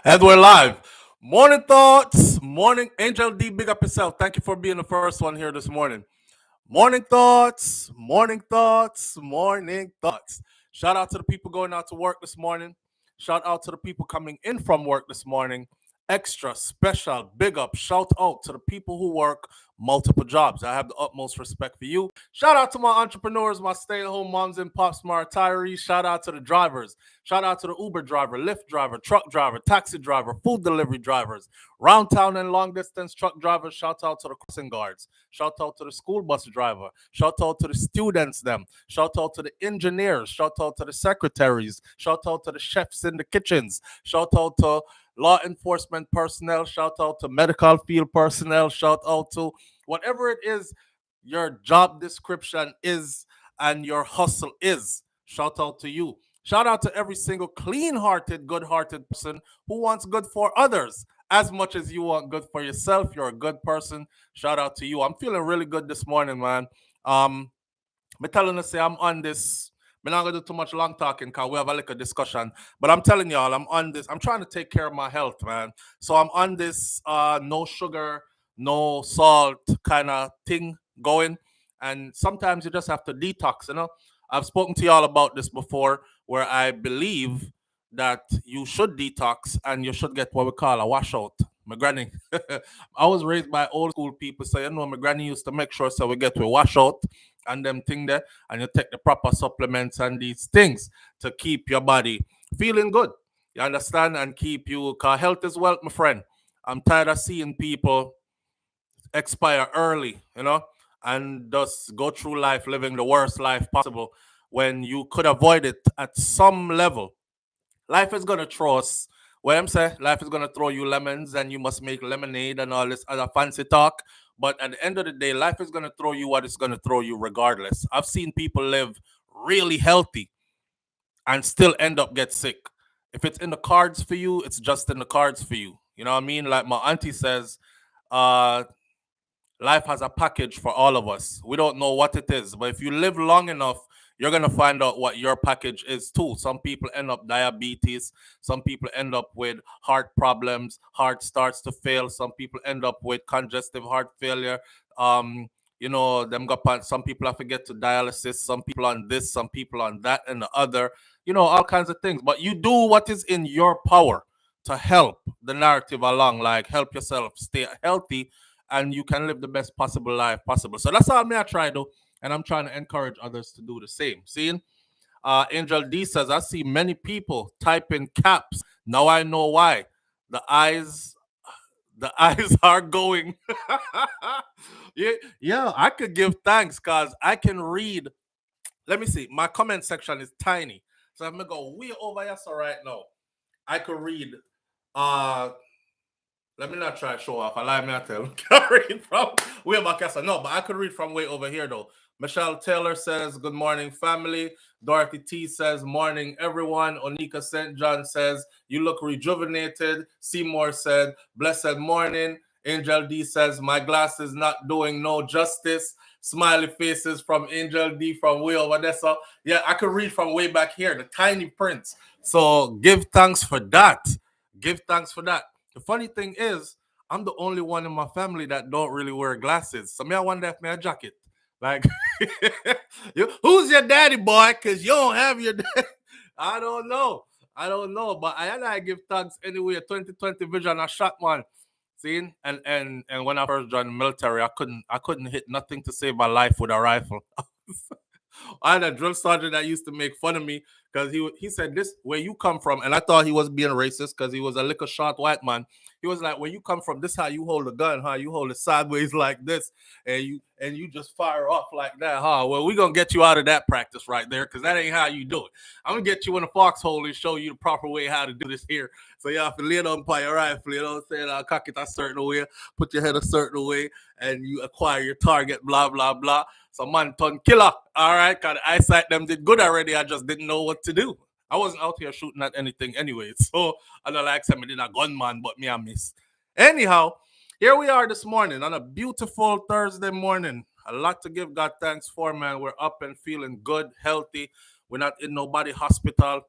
And we're live. Morning thoughts. Morning. Angel D, big up yourself. Thank you for being the first one here this morning. Morning thoughts. Morning thoughts. Morning thoughts. Shout out to the people going out to work this morning. Shout out to the people coming in from work this morning. Extra special big up shout out to the people who work multiple jobs. I have the utmost respect for you. Shout out to my entrepreneurs, my stay-at-home moms and pops, my retirees. Shout out to the drivers. Shout out to the Uber driver, Lyft driver, truck driver, taxi driver, food delivery drivers, round town and long distance truck drivers. Shout out to the crossing guards. Shout out to the school bus driver. Shout out to the students them. Shout out to the engineers. Shout out to the secretaries. Shout out to the chefs in the kitchens. Shout out to law enforcement personnel. Shout out to medical field personnel. Shout out to whatever it is your job description is and your hustle is. Shout out to you. Shout out to every single clean hearted, good hearted person who wants good for others as much as you want good for yourself. You're a good person. Shout out to you. I'm feeling really good this morning, man. I'm telling you, say I'm on this. I'm not gonna do too much long talking because we have a little discussion. But I'm telling y'all, I'm on this. I'm trying to take care of my health, man. So I'm on this no sugar, no salt kind of thing going. And sometimes you just have to detox, you know. I've spoken to y'all about this before, where I believe that you should detox and you should get what we call a washout. My granny, I was raised by old school people, so you know my granny used to make sure so we get to wash out and them thing there, and you take the proper supplements and these things to keep your body feeling good. You understand? And keep you, cause health is wealth, my friend. I'm tired of seeing people expire early, you know, and just go through life living the worst life possible when you could avoid it at some level. Life is gonna throw us. What I'm saying, life is gonna throw you lemons, and you must make lemonade and all this other fancy talk. But at the end of the day, life is gonna throw you what it's gonna throw you, regardless. I've seen people live really healthy and still end up get sick. If it's in the cards for you, it's just in the cards for you. You know what I mean? Like my auntie says, uh, life has a package for all of us. We don't know what it is, but if you live long enough, you're gonna find out what your package is too. Some people end up diabetes, some people end up with heart problems, heart starts to fail, some people end up with congestive heart failure. Um, them got some people have to get to dialysis, some people on this, some people on that and the other, all kinds of things. But you do what is in your power to help the narrative along, like help yourself stay healthy and you can live the best possible life possible. So that's all me I try to, and I'm trying to encourage others to do the same. Seeing Angel D says, I see many people type in caps. Now I know why. The eyes, the eyes are going. yeah, yeah, I could give thanks because I can read. Let me see. My comment section is tiny. So I'm gonna go way over here. So right now, I could read uh let me not try to show off. I lie, me I tell. Can I read from way back here? No, but I could read from way over here though. Michelle Taylor says, "Good morning, family." Dorothy T says, "Morning, everyone." Onika St. John says, "You look rejuvenated." Seymour said, "Blessed morning." Angel D says, "My glass is not doing no justice." Smiley faces from Angel D from way over there. So yeah, I could read from way back here, the tiny prints. So give thanks for that. Give thanks for that. The funny thing is, I'm the only one in my family that don't really wear glasses. So me, I wonder if me a jacket. Like, who's your daddy, boy? Because you don't have your dad. I don't know. I don't know. But I give thanks anyway. 2020 vision, a shot, man. See, and when I first joined the military, I couldn't hit nothing to save my life with a rifle. I had a drill sergeant that used to make fun of me because he said, "This where you come from," and I thought he was being racist because he was a little short white man. He was like, "Where you come from, this how you hold a gun, huh? You hold it sideways like this, and you just fire off like that, huh? Well, we gonna get you out of that practice right there because that ain't how you do it. I'm gonna get you in a foxhole and show you the proper way how to do this here. So you have to lay it on by your rifle, you know what I'm saying? Cock it a certain way, put your head a certain way, and you acquire your target, blah blah blah." So man ton killer. All right, cause the eyesight them did good already. I just didn't know what to do. I wasn't out here shooting at anything anyway. So I don't like somebody did a gunman, but me I miss. Anyhow, here we are this morning on a beautiful Thursday morning. A lot to give God thanks for, man. We're up and feeling good, healthy. We're not in nobody hospital.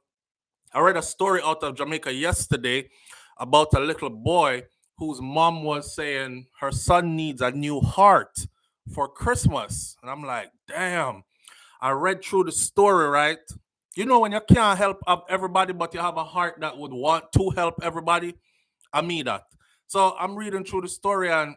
I read a story out of Jamaica yesterday. about a little boy whose mom was saying her son needs a new heart for Christmas. And I'm like, damn. I read through the story, right? You know, when you can't help everybody, but you have a heart that would want to help everybody, I mean that. So I'm reading through the story, and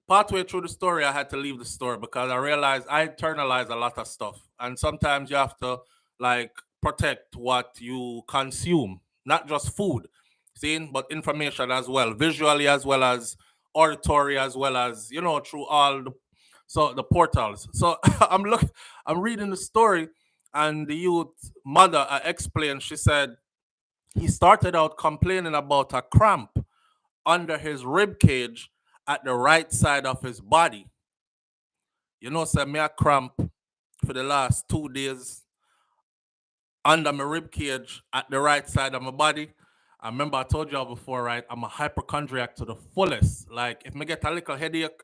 partway through the story, I had to leave the store because I realized I internalize a lot of stuff. And sometimes you have to, like, protect what you consume, not just food, seeing, but information as well, visually as well as auditory, as well as, through all the portals. So I'm reading the story, and the youth mother explained. She said he started out complaining about a cramp under his rib cage at the right side of his body. Say me a cramp for the last 2 days under my rib cage at the right side of my body. I remember I told y'all before, right? I'm a hypochondriac to the fullest. Like, if me get a little headache,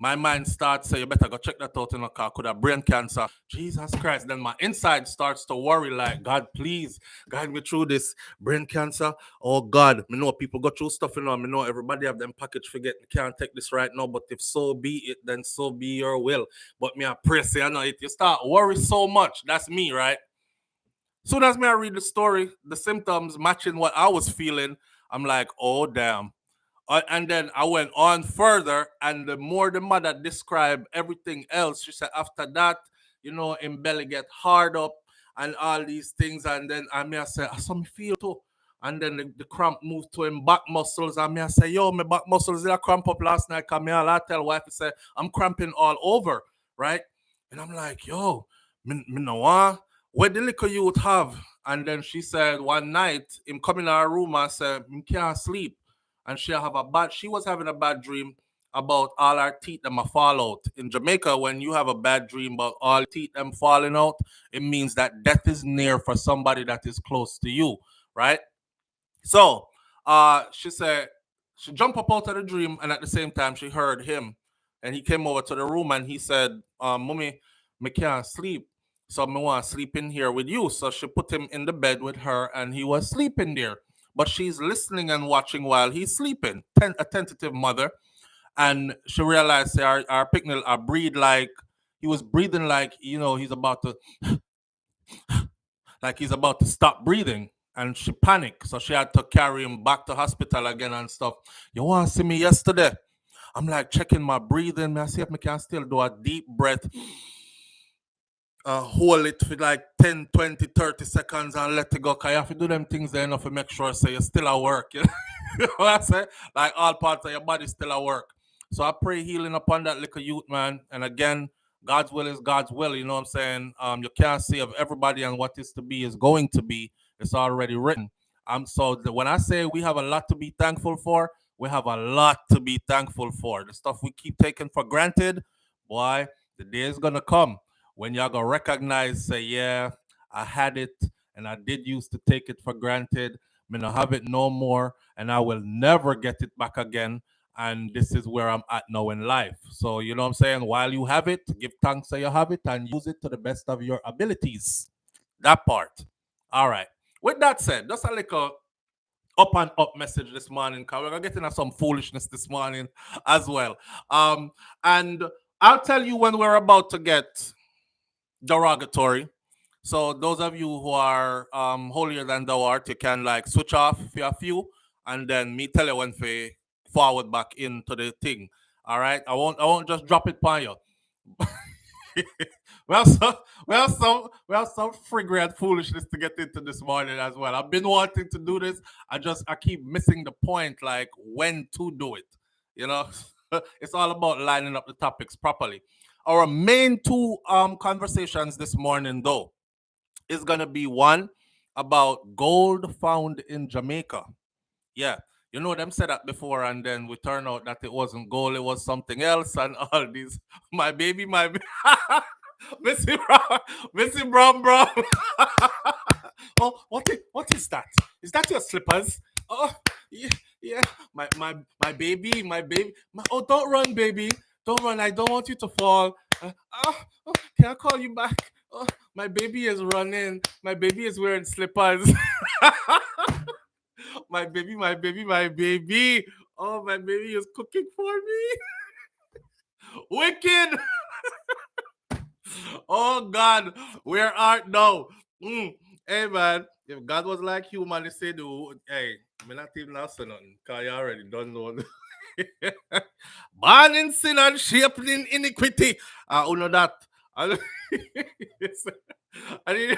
my mind starts say, you better go check that out in the car. Could have brain cancer. Jesus Christ. Then my inside starts to worry, like, God, please guide me through this brain cancer. Oh, God. Me know people go through stuff, Me know everybody have them package forget. Can't take this right now. But if so be it, then so be your will. But me, I pray, say, I know it. You start worry so much. That's me, right? Soon as me I read the story, the symptoms matching what I was feeling, I'm like, oh, damn. And then I went on further, and the more the mother described everything else, she said after that, him belly get hard up and all these things. And then I say, I saw me feel too. And then the cramp moved to him back muscles. And I say, yo, my back muscles did cramp up last night. Come here, I tell wife, I say, I'm cramping all over, right? And I'm like, yo, me no want. Where the little youth have? And then she said one night, him come in our room and said, I can't sleep. And she was having a bad dream about all our teeth them fall out. In Jamaica, when you have a bad dream about all teeth them falling out, it means that death is near for somebody that is close to you, right? So she said she jumped up out of the dream, and at the same time she heard him, and he came over to the room and he said, Mommy, me can't sleep. So me want to sleep in here with you. So she put him in the bed with her, and he was sleeping there. But she's listening and watching while he's sleeping. A tentative mother. And she realized our picnic he was breathing like, he's about to stop breathing. And she panicked. So she had to carry him back to hospital again and stuff. You want to see me yesterday? I'm like checking my breathing. I see if I can still do a deep breath. Hold it for like 10, 20, 30 seconds and let it go. Because you have to do them things there enough to make sure so you're still at work. You know what I say? Like all parts of your body still at work. So I pray healing upon that little youth, man. And again, God's will is God's will. You know what I'm saying? You can't save everybody, and what is to be is going to be. It's already written. When I say we have a lot to be thankful for, we have a lot to be thankful for. The stuff we keep taking for granted, boy, the day is gonna come when y'all gonna recognize, say, yeah, I had it, and I did used to take it for granted. I'm gonna have it no more, and I will never get it back again. And this is where I'm at now in life. So, you know what I'm saying? While you have it, give thanks that you have it and use it to the best of your abilities. That part. All right. With that said, just a little up and up message this morning, because we're getting into some foolishness this morning as well. And I'll tell you when we're about to get derogatory. So those of you who are holier than thou art, you can like switch off for a few, and then me tell you when to forward back into the thing. All right, I won't just drop it by you. Some fragrant foolishness to get into this morning as well. I've been wanting to do this. I keep missing the point, like when to do it. You know, it's all about lining up the topics properly. Our main two conversations this morning, though, is gonna be one about gold found in Jamaica. Yeah, them said that before, and then we turn out that it wasn't gold, it was something else, and all these. My baby, Missy Brown, Missy Brown, bro. Oh, what is that? Is that your slippers? Oh, yeah, yeah. My baby, oh, don't run, baby. Don't run. I don't want you to fall. Oh, can I call you back? Oh, my baby is running. My baby is wearing slippers. My baby, my baby, my baby. Oh, my baby is cooking for me. Wicked. Oh God, where art thou? Hey man, if God was like human, he said, "Oh, hey, me not even not say nothing, cause you already don't know." Born in sin and shaped in iniquity. I know that. I- Yes. I mean,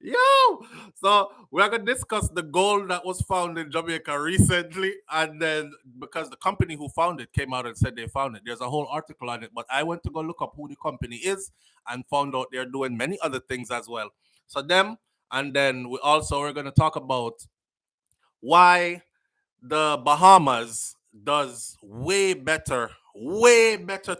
yo, so we're gonna discuss the gold that was found in Jamaica recently, and then because the company who found it came out and said they found it, there's a whole article on it. But I went to go look up who the company is and found out they're doing many other things as well. So them, and then we're gonna talk about why the Bahamas does way better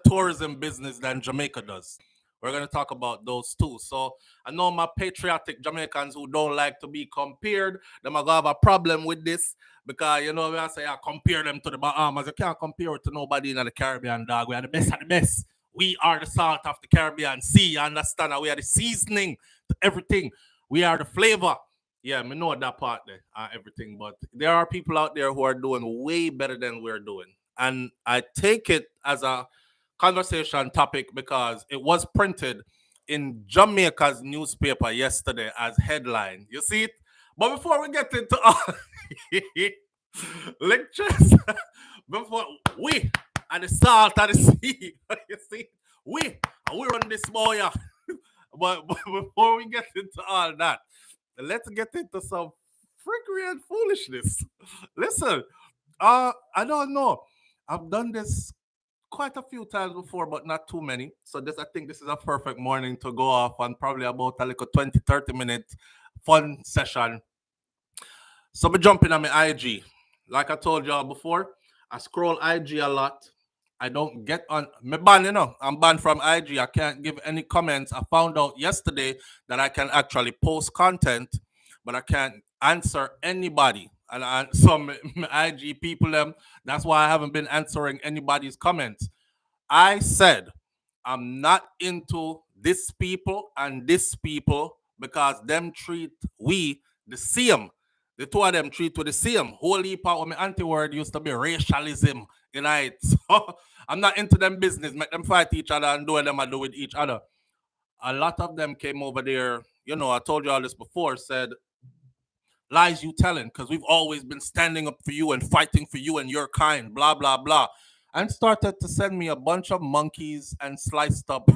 tourism business than Jamaica does. We're going to talk about those two. So I know my patriotic Jamaicans who don't like to be compared, they might have a problem with this because, you know, when I say I compare them to the Bahamas, you can't compare it to nobody in the Caribbean, dog. We are the best of the best. We are the salt of the Caribbean Sea. You understand? We are the seasoning to everything. We are the flavor. Yeah, me know that part there, everything. But there are people out there who are doing way better than we're doing. And I take it as a conversation topic because it was printed in Jamaica's newspaper yesterday as headline. You see it? But before we get into all lectures, before we and the salt of the sea, you see, we run this boy. Yeah. But before we get into all that, let's get into some freakery and foolishness. Listen, I don't know. I've done this quite a few times before, but not too many. So I think this is a perfect morning to go off on probably about a little 20, 30 minute fun session. So me jumping on my IG. Like I told y'all before, I scroll IG a lot. I don't get on me ban, you know. I'm banned from IG. I can't give any comments. I found out yesterday that I can actually post content, but I can't answer anybody. And some IG people them. That's why I haven't been answering anybody's comments. I said I'm not into this people and this people because them treat we the same. The two of them treat with the same. Whole heap of my anti-word used to be racialism, you know. So I'm not into them business. Make them fight each other and do what them I do with each other. A lot of them came over there. You know, I told you all this before. Said lies you telling because we've always been standing up for you and fighting for you and your kind. Blah blah blah, and started to send me a bunch of monkeys and sliced up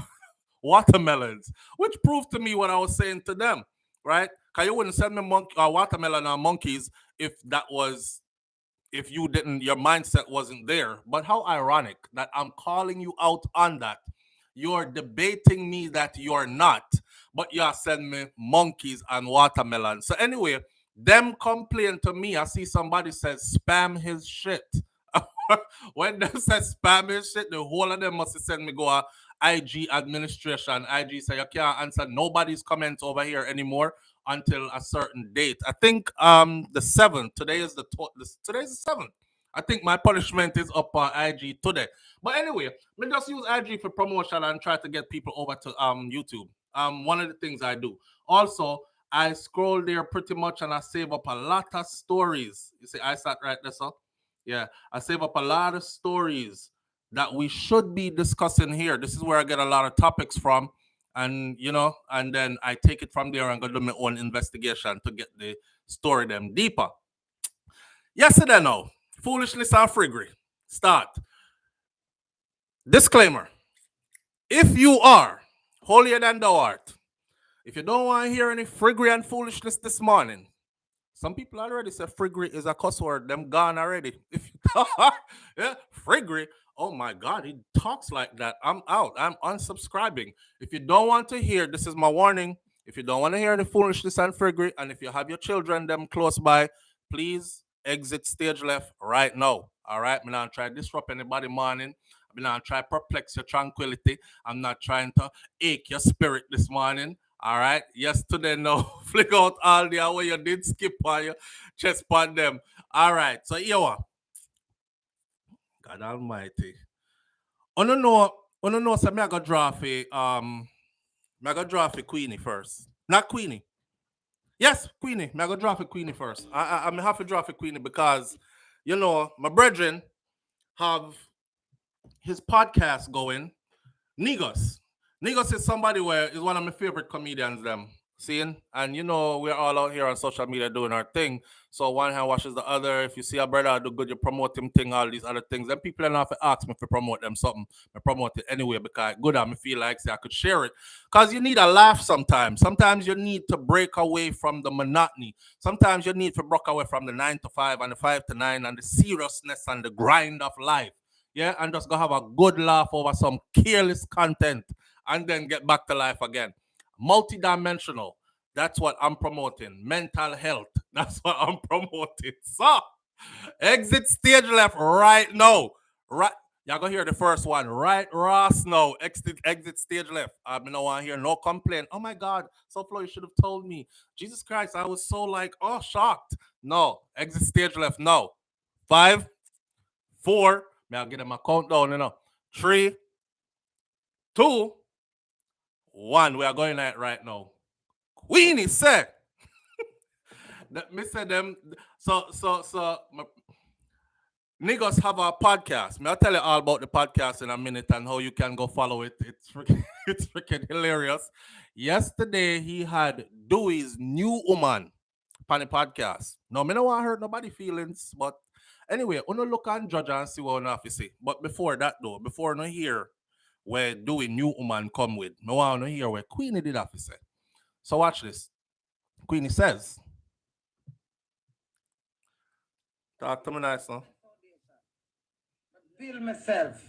watermelons, which proved to me what I was saying to them, right? Because you wouldn't send me watermelon or monkeys if that was if you didn't your mindset wasn't there. But how ironic that I'm calling you out on that. You're debating me that you're not, but you're sending me monkeys and watermelon. So anyway, them complain to me. I see somebody says spam his shit. When them says spam his shit, the whole of them must have sent me go IG administration. IG say you can't answer nobody's comments over here anymore until a certain date. I think the 7th. Today is today's the 7th. I think my punishment is up on IG today. But anyway, me just use IG for promotion and try to get people over to YouTube. One of the things I do. Also, I scroll there pretty much and I save up a lot of stories. You see, I sat right there, so yeah, I save up a lot of stories that we should be discussing here. This is where I get a lot of topics from, and you know, and then I take it from there and go do my own investigation to get the story them deeper. Yesterday, no foolishness and friggery. Start. Disclaimer: if you are holier than thou art, if you don't want to hear any friggery and foolishness this morning, some people already say friggery is a cuss word. Them gone already. If you yeah, friggery. Oh my God, he talks like that. I'm out. I'm unsubscribing. If you don't want to hear, this is my warning. If you don't want to hear the foolishness and friggery, and if you have your children them close by, please exit stage left right now. All right. I'm not trying to disrupt anybody morning. I'm not trying to perplex your tranquility. I'm not trying to ache your spirit this morning. All right. Yesterday, no. Flick out all the way you did skip on your chest on them. All right. So, here we are. God Almighty. I so me I go draw for Queenie first. Not Queenie. Yes, Queenie. I'm going to draw for Queenie first. I'm have to draw for Queenie because, my brethren have his podcast going. Nigos. Nigos is somebody where is one of my favorite comedians them. Seeing? And we're all out here on social media doing our thing. So one hand washes the other. If you see a brother do good, you promote him thing, all these other things. Then people don't have to ask me to promote them something. I promote it anyway because good I feel like say I could share it. Because you need a laugh sometimes. Sometimes you need to break away from the monotony. Sometimes you need to break away from the 9 to 5 and the 5 to 9 and the seriousness and the grind of life. Yeah, and just go have a good laugh over some careless content and then get back to life again. Multidimensional. That's what I'm promoting. Mental health. That's what I'm promoting. So, exit stage left right now. Right. Y'all gonna hear the first one. Right, Ross now. Exit stage left. I don't want to hear no complaint. Oh my God. SouFLo, you should have told me. Jesus Christ, I was so shocked. No. Exit stage left. No. 5, 4. May I get him a countdown, 3, 2, 1. We are going at it right now. Queenie said. Me say them. So niggas have a podcast. I'll tell you all about the podcast in a minute and how you can go follow it. It's freaking, it's freaking hilarious. Yesterday he had Dewey's new woman on the podcast. No, me no want to hurt nobody feelings, but anyway, uno look and judge and see what uno have to say. But before that though, before no hear where Dewey new woman come with, me want to hear where Queenie did have to say. So watch this. Queenie says, talk to me nice, no? Feel myself.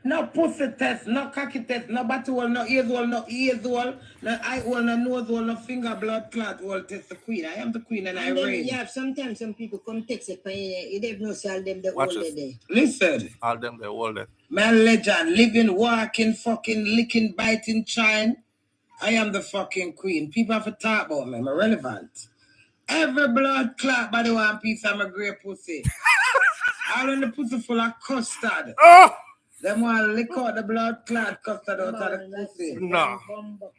No pussy test, no cocky test, no body hole, no ears hole, no ears hole, no eye hole, no nose hole, no finger blood clot hole. Test the queen. I am the queen and I reign. Yeah, sometimes some people come text it, but you don't know all them the Watch whole this. day. Listen. All them the whole day. Man legend, living, walking, fucking, licking, biting, trying. I am the fucking queen. People have to talk about me. I'm relevant. Every blood clot by the one piece of my great pussy. All in the pussy full of custard. Oh! Them want to lick out the blood clot custard out of the pussy. No.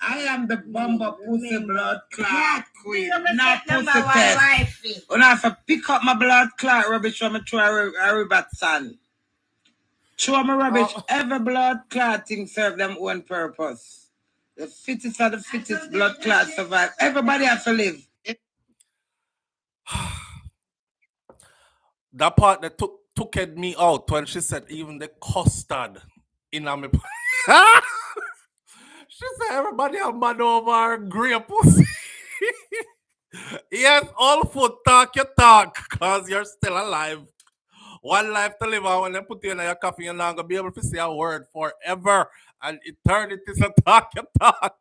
I am the bumper pussy blood clot queen. Not pussy test. When I have to pick up my blood clot rubbish from a river son. Throw my rubbish. Every blood clotting serve them own purpose. The fittest of the fittest blood clot survive. Everybody has to live. That part that took me out when she said even the custard in a me. She said everybody have mad over grey pussy. Yes, all food talk your talk, cause you're still alive. One life to live, and when they put you in your coffee, you're not gonna be able to say a word forever. And eternity is a talk your talk.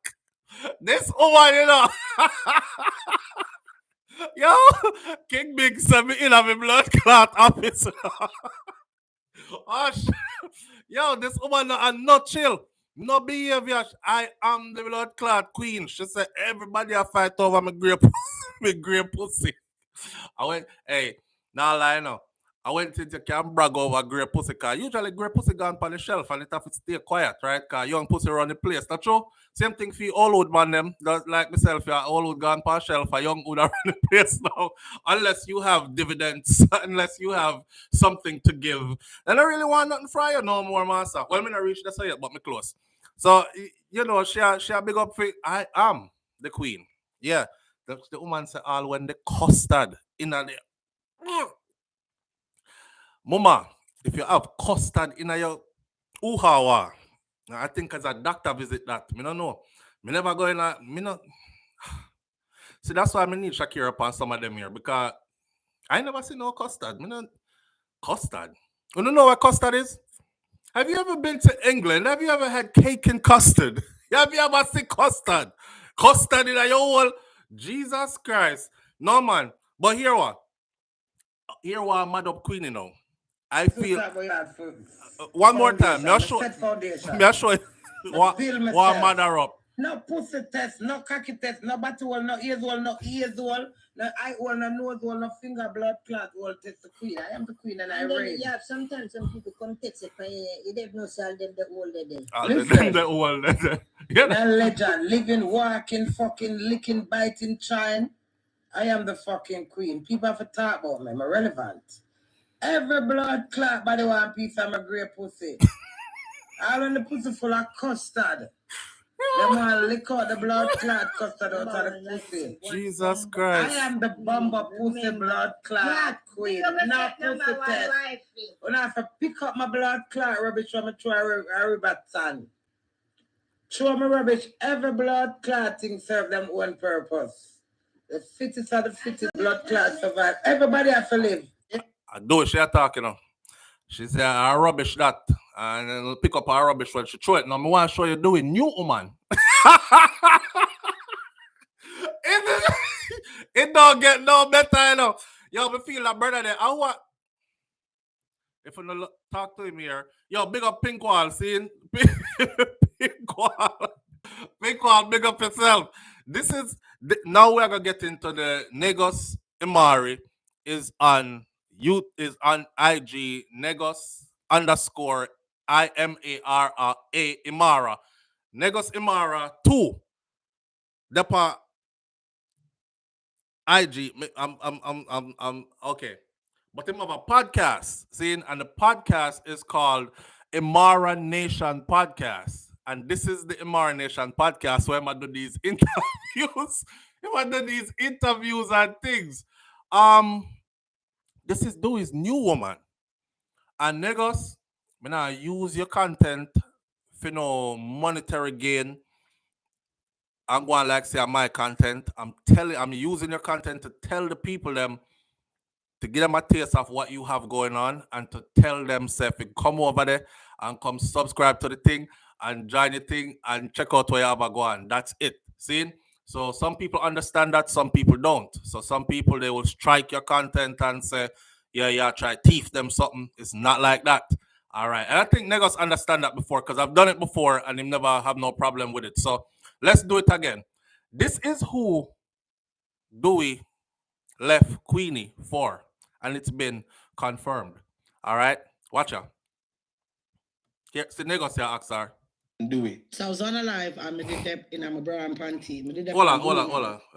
This woman, Yo, King Big sent me in a blood clot office. Oh, yo, this woman not chill. No behavior. I am the blood clot queen. She said everybody a fight over my great my great pussy. I went, hey, now lie now. I went to can brag over great pussy car. Usually great pussy gone on the shelf and it have to stay quiet, right? Cause young pussy run the place. That's true. Same thing for all old man them. Like myself, you're all old gone on shelf. A young would run the place now. Unless you have dividends, unless you have something to give. And I really want nothing from you no more, master. Well, me not reach that yet, but me close. So she a big up for I am the queen. Yeah. The woman said all when the custard in there. Mama, if you have custard in your uhawa, I think as a doctor visit that. Me don't know. Me never go in me not. See, that's why I need Shakira upon some of them here because I never see no custard. Me not custard. You don't know what custard is? Have you ever been to England? Have you ever had cake and custard? Have you ever seen custard? Custard in your whole Jesus Christ. No man. But here what? Here what I'm mad up queen, I feel one more time. Me show you what mother up. No pussy test, no cocky test, no body hole, no ears hole, no ears hole, no eye hole, no nose hole, no finger blood clot hole. Test the queen. I am the queen and I reign. Yeah, sometimes some people come text it, but you don't know all them the whole day. Listen, the whole day. Man legend, living, walking, fucking, licking, biting, trying. I am the fucking queen. People have to talk about me. I'm relevant. Every blood clot body one piece of my grey pussy. All in the pussy full of custard. Them want to lick out the blood clot custard out of the pussy. Jesus Christ. I am the bumper pussy blood clot queen. Not pussy test. When I have to pick up my blood clot rubbish from me through a river son. Throw me rubbish, every blood clotting serve them one purpose. The fittest of the fittest blood clot survive. Everybody has to live. I do it, she talking now. She said, I rubbish that. And then pick up her rubbish when she throw it. Now, I want to show you doing new woman. it don't get no better, you know. Yo, me feel like brother there. I want. If you don't talk to him here, yo, big up Pink Wall, see? Pink Wall. Pink Wall, big up yourself. This is, now we're going to get into the Negos Imari is on IG, Negos _ IMARA Imara. Negos Imara 2. Depa IG. I'm okay. But him have a podcast, see, and the podcast is called Imara Nation Podcast. And this is the Imara Nation Podcast where I do these interviews. I do these interviews and things. This is Dewey's new woman. And niggas, me nah use your content for no monetary gain. I'm going like say my content. I'm using your content to tell the people them, to give them a taste of what you have going on, and to tell them, say, if you come over there and come subscribe to the thing and join the thing and check out where you have a go on. That's it. See? So some people understand that, some people don't. So some people, they will strike your content and say, yeah, try thief them something. It's not like that. All right. And I think niggas understand that before, because I've done it before and they never have no problem with it. So let's do it again. This is who Dewey left Queenie for, and it's been confirmed. All right, watch out. Here, the niggas here, Axar. Do it. So I was on a live and I did that in my bra and panty. Hold on.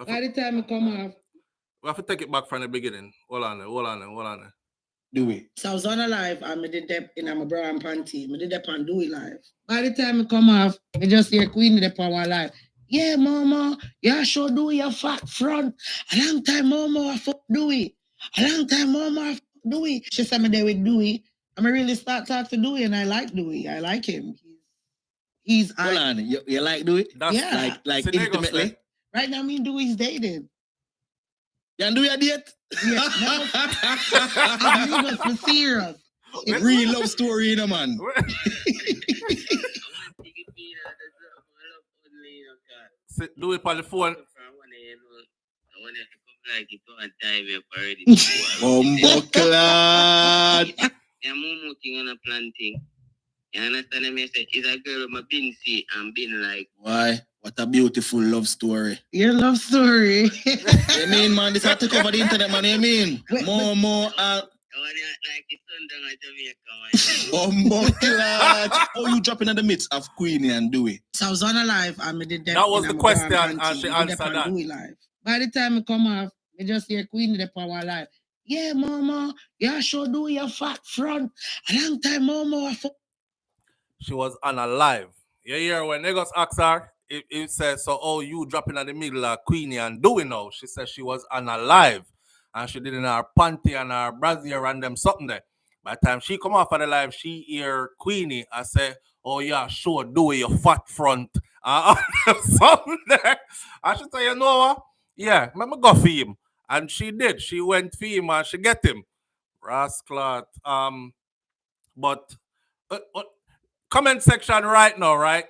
By the time I come off, we have to take it back from the beginning. Hold on there. Do it. So I was on a live and I did that in my bra and panty. I did that on Do It live. By the time I come off, I just hear Queen in the power live. Yeah, mama, yeah, sure do your fat front. A long time, mama, I fuck Dewey. A long time, mama, I fuck Dewey. She said me there with Dewey. I'm really start talking to Dewey, and I like Dewey. I like him. He's hold on, you like Dewey? Yeah, like intimately. Right now, me and Dewey's dating. You and Dewey a date? Yeah, no. I'm serious. It's real love story, you know, man. Do it on the phone. Bumbleclad. I'm working on a planting. You understand me? It's a girl with my bin see and been like. Why? What a beautiful love story. Your love story. You mean, man, this has to cover the internet, man. You mean? More. Like it's on Jamaica, man. Bumbleclad. Oh, you dropping in the midst of Queenie and Dewey. So I was on a live and I did that. That was the question, and she answered that. Live. By the time I come off, I just hear Queen in the power live. Yeah, mama, yeah, sure do your fat front. A long time, mama. She was on a live. You hear when niggas ask her, it says, so, oh, you dropping in the middle of Queenie and Dewey now. She said she was on a live. And she did in her panty and her brassiere and them something there. By the time she come off of the live, she hear Queenie and say, oh yeah, sure, do it, your fat front. Something there. And she say, you know what? Yeah, let me go for him. And she did. She went for him and she get him. Rasclat. But comment section right now, right?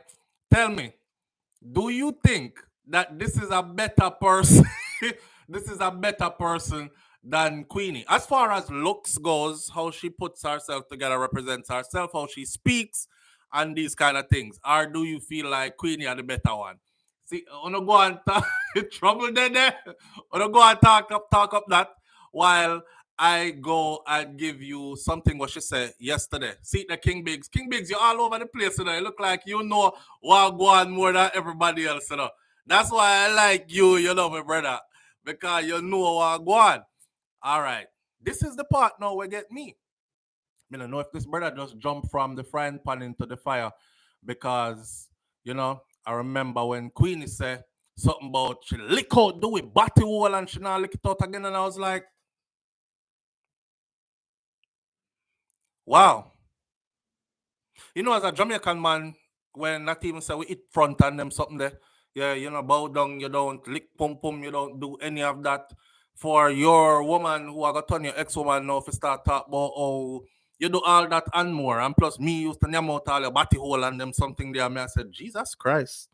Tell me, do you think that this is a better person? This is a better person than Queenie. As far as looks goes, how she puts herself together, represents herself, how she speaks, and these kind of things. Or do you feel like Queenie are the better one? See, I want to go and talk trouble there. I want to go and talk up that while I go and give you something what she said yesterday. See the King Biggs. King Biggs, you're all over the place, you know. You look like you know what go on more than everybody else, you know. That's why I like you, you know, my brother. because you know what go on. All right. This is the part now where get me. I don't know if this brother just jumped from the frying pan into the fire because, I remember when Queenie said something about she lick out, do it, body wall, and she now lick it out again. And I was like, wow. As a Jamaican man, when not even say we eat front and them something there, yeah, bow down, you don't lick pum pum, you don't do any of that. For your woman who I got on your ex-woman now, if you start talk about oh you do all that and more, and plus me used to name out all your body hole and them something there. I said, Jesus Christ,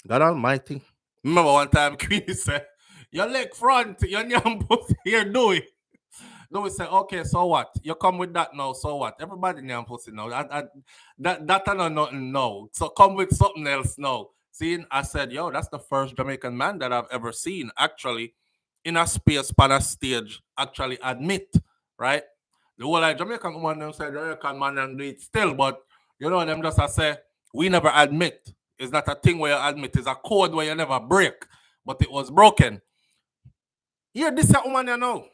God Almighty. Remember one time Queen said, your leg front, your nyam pussy here do it. No, we say, okay, so what? You come with that now, so what? Everybody name pussy now. That I know nothing now. So come with something else now. See, I said, yo, that's the first Jamaican man that I've ever seen actually in a space, pan a stage, actually admit, right? The whole like Jamaican woman them say Jamaican man and do it still, but them just I say, we never admit. It's not a thing where you admit, it's a code where you never break, but it was broken. Here, this a woman you know.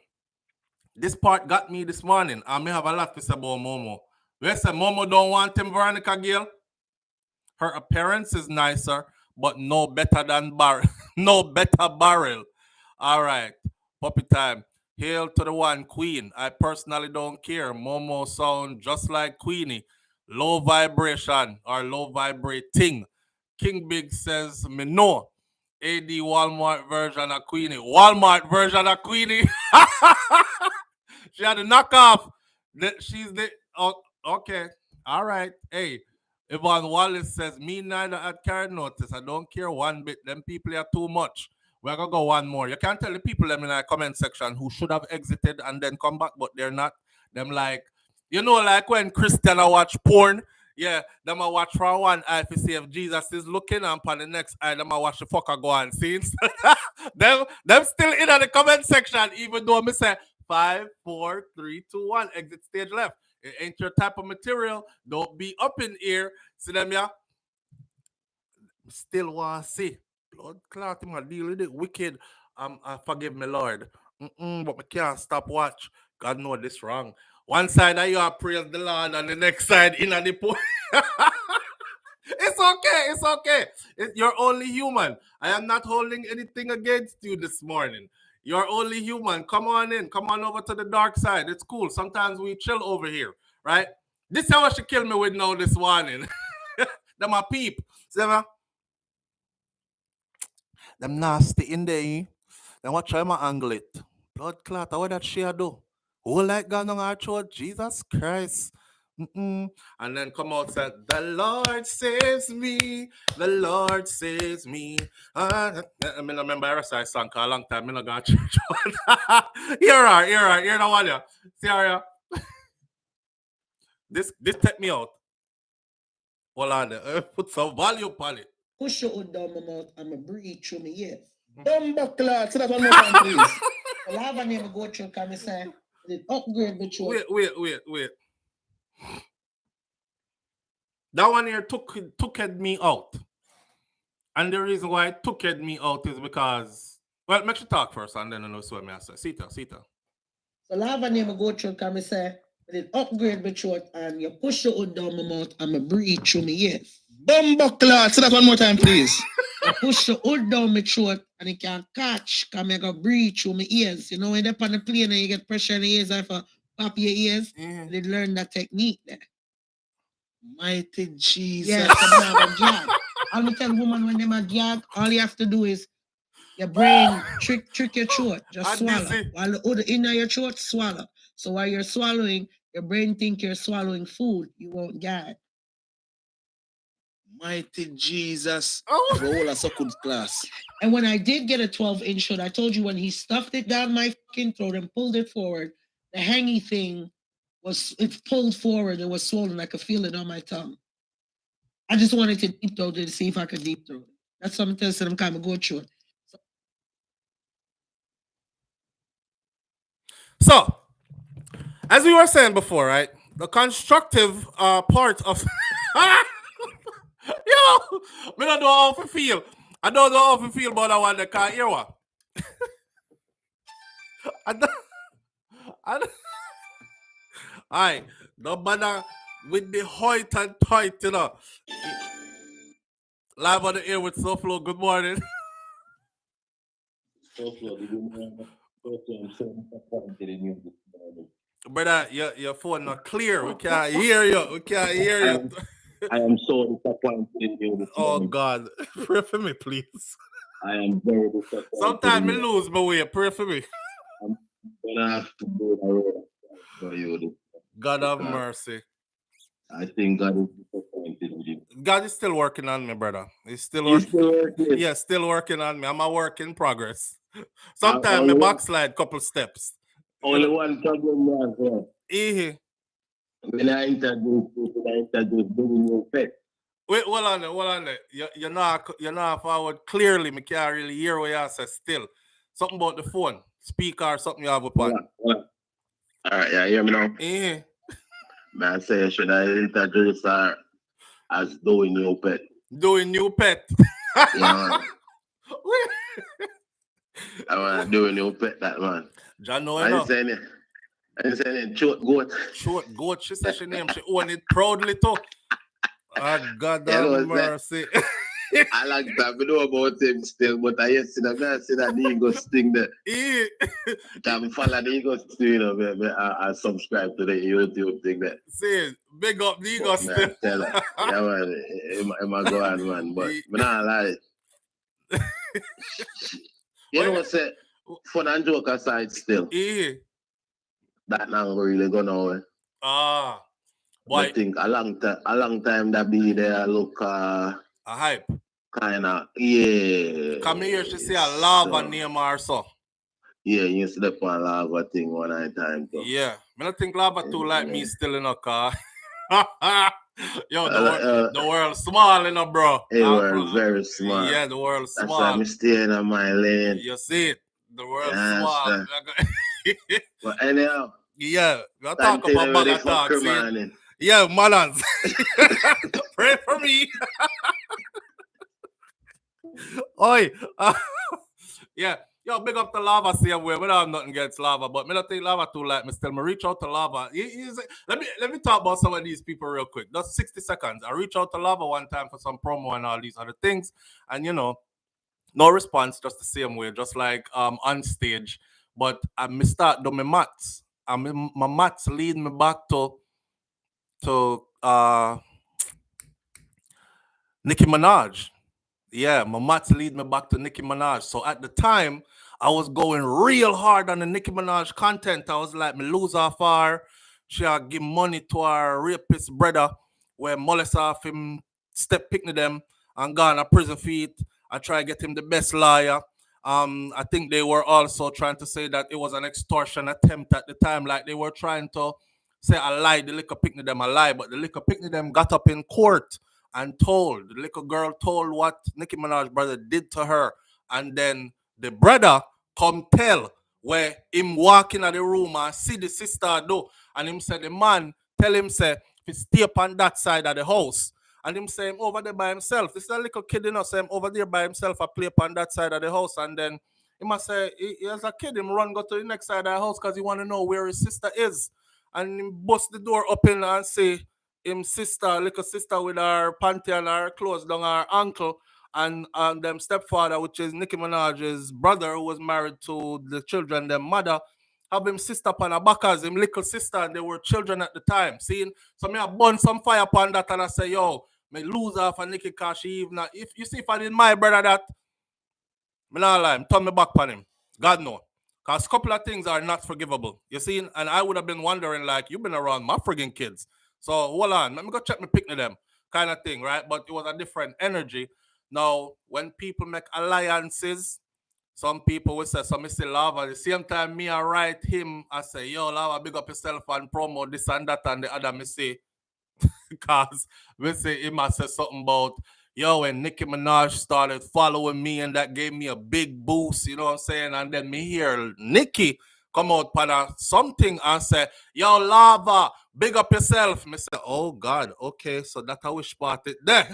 This part got me this morning. I may have a lot to say about Momo. We say Momo don't want him, Veronica Gill. Her appearance is nicer, but no better than no better barrel. All right, puppy time. Hail to the one queen. I personally don't care. Momo sound just like Queenie. Low vibration or low vibrating. King Big says me no. AD Walmart version of Queenie. Walmart version of Queenie. She had a knockoff. She's the okay. All right. Hey, Yvonne Wallace says, me neither at carried notice. I don't care one bit. Them people are too much. We're gonna go one more. You can't tell the people them in the comment section who should have exited and then come back, but they're not. Them like, like when Christian watch porn. Yeah, them I watch from one eye to see if Jesus is looking, and on the next eye, them I watch the fucker go on scenes. them still in the comment section, even though me say 5, 4, 3, 2, 1, exit stage left. It ain't your type of material. Don't be up in here. See them, yeah? Still want to see. Blood clot, him deal with it. Wicked. Forgive me, Lord. But me can't stop watch. God know this wrong. One side you are praise the Lord, and the next side in the pool. It's okay. It's okay. You're only human. I am not holding anything against you this morning. You're only human. Come on in. Come on over to the dark side. It's cool. Sometimes we chill over here, right? This is what she killed me with now this morning. Them a peep. See them nasty in there. Then what try my angle it. Blood clot. What that she do? Who like God on our throat? Jesus Christ. And then come out said, the Lord saves me, the Lord saves me. I remember I recited a song for a long time. I not to church. Here the one. Yeah. See how This take me out. Hold on there. Put some value on it. Push your hood down my mouth and I breathe through my ears. Dumbo clot. So that one more time, please. I'll have a name go through because I say, the upgrade the truth. Wait. That one here took me out. And the reason why it took me out is because, well, make you talk first and then I know what I say. Sita. So I'll have a name go through because I say, it upgrade my throat and you push your hood down my mouth and I breathe through my ears. Bumbo clot. So that one more time, please. I push your hood down my throat and it can catch because I go breathe through my ears. You know, when you're on the plane and you get pressure in the ears, I pop your ears. Mm-hmm. They learn that technique there. Mighty Jesus. Yes, I'm going to tell woman when they are gag, all you have to do is your brain trick your throat. Just swallow. While the other in your throat, swallow. So while you're swallowing, your brain think you're swallowing food. You won't gag. Mighty Jesus. Roll a second class. And when I did get a 12-inch shot, I told you when he stuffed it down my fucking throat and pulled it forward, the hangy thing it pulled forward. It was swollen. I could feel it on my tongue. I just wanted to deep throat it to see if I could deep throat it. That's something else that I'm kind of going through. So, as we were saying before, right? The constructive part of yo, I don't know how to feel. I don't know how to feel about that one. They can't hear what. Aye, no matter with the hoit and toit, you know. Live on the air with SouFLo. Good morning. Brother, your phone not clear. We can't hear you. We can't hear you. I am so disappointed in you this Oh morning. God, pray for me, please. I am very disappointed. Sometimes I lose my way. Pray for me. I'm gonna have to do the road for you. God have mercy. I think God is disappointed with you. God is still working on me, brother. He's still He's working. still working. Yeah, still working on me. I'm a work in progress. Sometimes I backslide couple steps. Only one problem was when I introduced doing your pet. Wait, hold on there. You're not forward clearly. Me can't really hear what you say still. Something about the phone, speaker, or something you have upon. All right, yeah, hear me now. Man, say should I introduce her as doing your pet? Doing new pet. Yeah. I want to do a new pet, that man. John, no, I'm saying it, short goat. Short goat, she said she name, she own it proudly too. God have mercy. I like that. I know about him still, but I see that the ego sting there. Can follow the ego sting, I subscribe to the YouTube thing there. See, big up the ego sting. Yeah, man, I'm a go on, man, but I'm not like. You know what say? Fun and joke aside still. That not really go nowhere. I think a long time that be there look a hype. Kinda, yeah. Come here, she say a lava name or so. Yeah, you sleep on lava thing one time too. Yeah. I don't think lava too like me still in a car. Yo, the world small, you know, bro. The world very small. Yeah, the world small. That's why I'm staying on my lane. You see it. The world small. But anyhow. Yeah, we'll talk about bag talk. Yeah, Malans. Pray for me. Oi. Yeah. Yo, big up to Lava same way. We don't have nothing against Lava, but me not think Lava too like me still. Me reach out to Lava. Let me talk about some of these people real quick. Just 60 seconds. I reach out to Lava one time for some promo and all these other things. And you know, no response, just the same way, just like on stage. But I start doing my maths. My maths lead me back to Nicki Minaj. Yeah, my maths lead me back to Nicki Minaj. So at the time, I was going real hard on the Nicki Minaj content. I was like, me lose off her. She give money to her rapist brother, where molest off him, step picnic them, and gone a prison feet. I try to get him the best lawyer. I think they were also trying to say that it was an extortion attempt at the time. Like they were trying to say I lied, the liquor picnic them a lie, but the liquor picnic them got up in court and told, the little girl told what Nicki Minaj brother did to her. And then the brother come tell where him walk in the room and see the sister do. And him said, the man tell him, say, if he stay up on that side of the house. And him say him over there by himself. This is a little kid, you know, say him over there by himself, I play up on that side of the house. And then he must say, he as a kid, him run go to the next side of the house because he want to know where his sister is. And him bust the door open and say, him sister, little sister with her panty and her clothes down her ankle, and them stepfather, which is Nicki Minaj's brother, who was married to the children, their mother, have him sister upon her back as him little sister, and they were children at the time. Seeing, so me I burn some fire upon that, and I say, yo, me lose off a Nicki cause she even if you see if I did my brother that, me not lie, turn me back upon him. God no. Because a couple of things are not forgivable. You see, and I would have been wondering, like, you've been around my friggin' kids. So hold on, let me go check my picnic them kind of thing, right? But it was a different energy. Now, when people make alliances, some people will say, so me say Lava. At the same time, me I write him, I say, yo, Lava, big up yourself and promote this and that and the other. Me say, because we say him I say something about, yo, when Nicki Minaj started following me and that gave me a big boost, you know what I'm saying? And then me hear Nicki come out para something and say, yo, Lava, big up yourself. Me say, oh God, okay, so that's how we spot it there.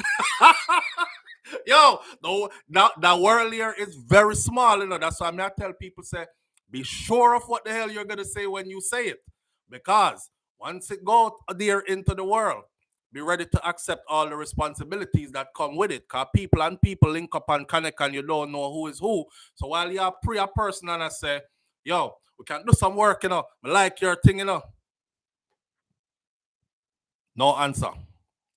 Yo, no, that world here is very small, you know. That's why I tell people say, Be sure of what the hell you're going to say when you say it. Because once it goes there into the world, be ready to accept all the responsibilities that come with it. Because people and people link up and connect and you don't know who is who. So while you're a person and I say, yo, we can do some work, I like your thing, No answer.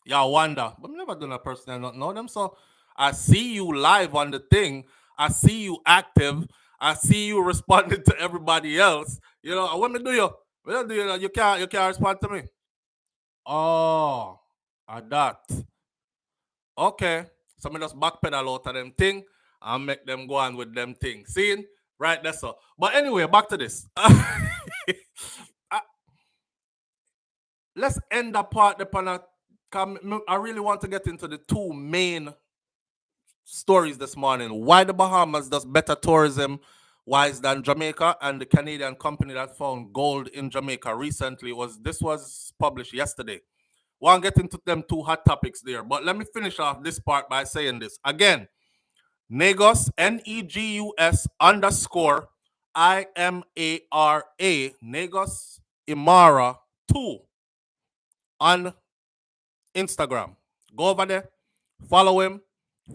Yeah, wonder. But I've never done a person I don't know them. So I see you live on the thing. I see you active. I see you responding to everybody else. What me do you? What do you? You can't respond to me. Oh, that. Okay. So me just backpedal out of them thing and make them go on with them thing. See? Right, that's all. But anyway, back to this. Let's end the part upon a. I really want to get into the two main stories this morning. Why the Bahamas does better tourism wise than Jamaica, and the Canadian company that found gold in Jamaica recently this was published yesterday. Want to get into them two hot topics there, but let me finish off this part by saying this again. Negus NEGUS _ IMARA Negus Imara 2 on Instagram. Go over there, follow him,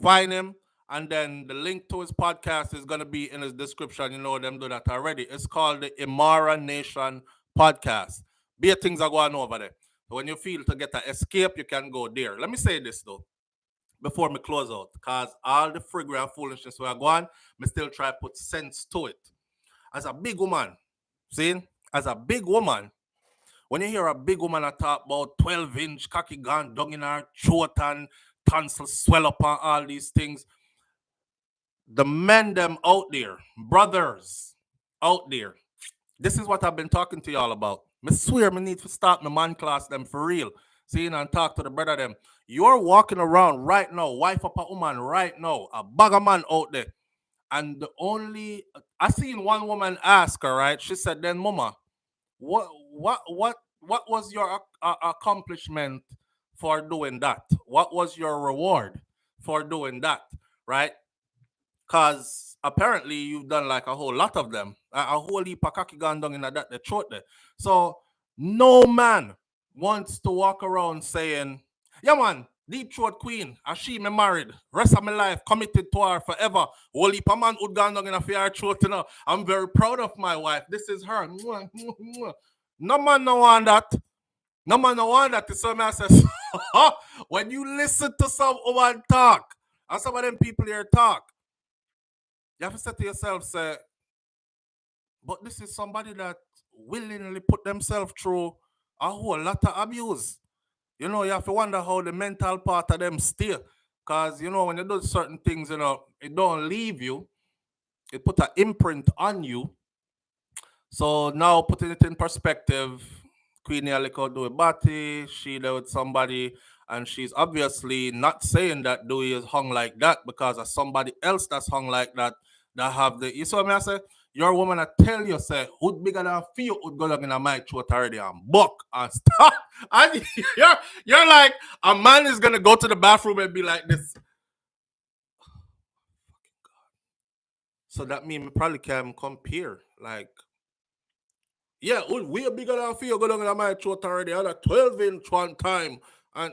find him, and then the link to his podcast is going to be in his description. You know them do that already. It's called the Imara Nation Podcast. Big things are going over there. So when you feel to get an escape, you can go there. Let me say this though, before me close out, because all the friggery and foolishness we are going, me still try to put sense to it. As a big woman, as a big woman, when you hear a big woman talk about 12-inch cocky gone down in her throat and tonsils swell up and all these things, the men them out there, brothers out there, this is what I've been talking to y'all about. I swear me need to start my man class them for real. And talk to the brother them. You're walking around right now, wife up a woman right now, a bag of man out there. And I seen one woman ask her, right? She said, then mama, what was your accomplishment for doing that? What was your reward for doing that, right? Because apparently you've done like a whole lot of them, a whole heap of cocky gone down in that the throat there. So no man wants to walk around saying, yeah man, deep throat queen, and she me married, rest of my life committed to her forever. Whole heap of man would gone down in a fair throat, I'm very proud of my wife. This is her. No man no want that. No man no want that. So I says, when you listen to some woman talk, and some of them people here talk, you have to say to yourself, say, but this is somebody that willingly put themselves through a whole lot of abuse. You have to wonder how the mental part of them stay. Because, when you do certain things, it don't leave you. It put an imprint on you. So now putting it in perspective, Queenie Aliko do a body, she there with somebody, and she's obviously not saying that Dewey is hung like that because of somebody else that's hung like that have the. You saw me I say, your woman I tell you say, who'd bigger than few would go in a mic throat already and buck and stuff. And you're like, a man is gonna go to the bathroom and be like this. So that means we probably can compare. Like, yeah, we are bigger than few go down in my throat already. I had a 12-inch one time. And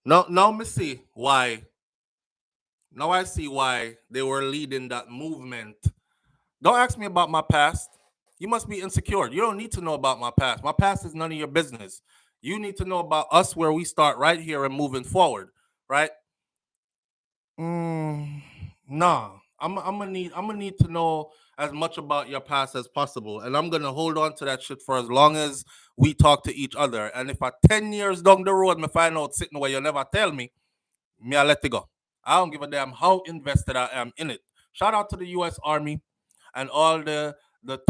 now me see why. Now I see why they were leading that movement. Don't ask me about my past. You must be insecure. You don't need to know about my past. My past is none of your business. You need to know about us where we start right here and moving forward, right? Nah. I'm gonna need to know as much about your past as possible, and I'm gonna hold on to that shit for as long as we talk to each other. And if at 10 years down the road me find out sitting where you never tell me, I let it go. I don't give a damn how invested I am in it. Shout out to the U.S. Army and all the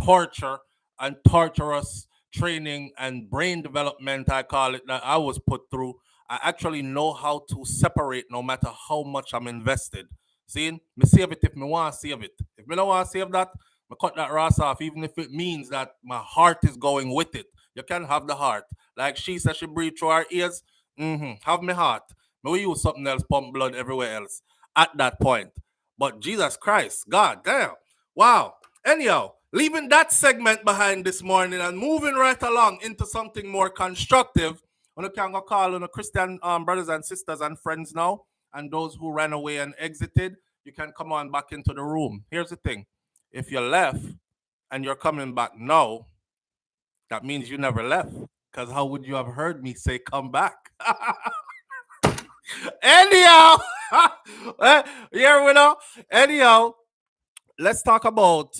torture and torturous training and brain development, I call it, that I was put through. I actually know how to separate no matter how much I'm invested. See, me save it if me want to save it. If me don't want to save that, me cut that ass off, even if it means that my heart is going with it. You can have the heart. Like she said, she breathe through her ears. Have my heart. Me will use something else, pump blood everywhere else at that point. But Jesus Christ, God damn. Wow. Anyhow, leaving that segment behind this morning and moving right along into something more constructive. On the can go call on the Christian brothers and sisters and friends now, and those who ran away and exited, you can come on back into the room. Here's the thing. If you left and you're coming back now, that means you never left. Because how would you have heard me say come back? Anyhow, here we know. Anyhow, let's talk about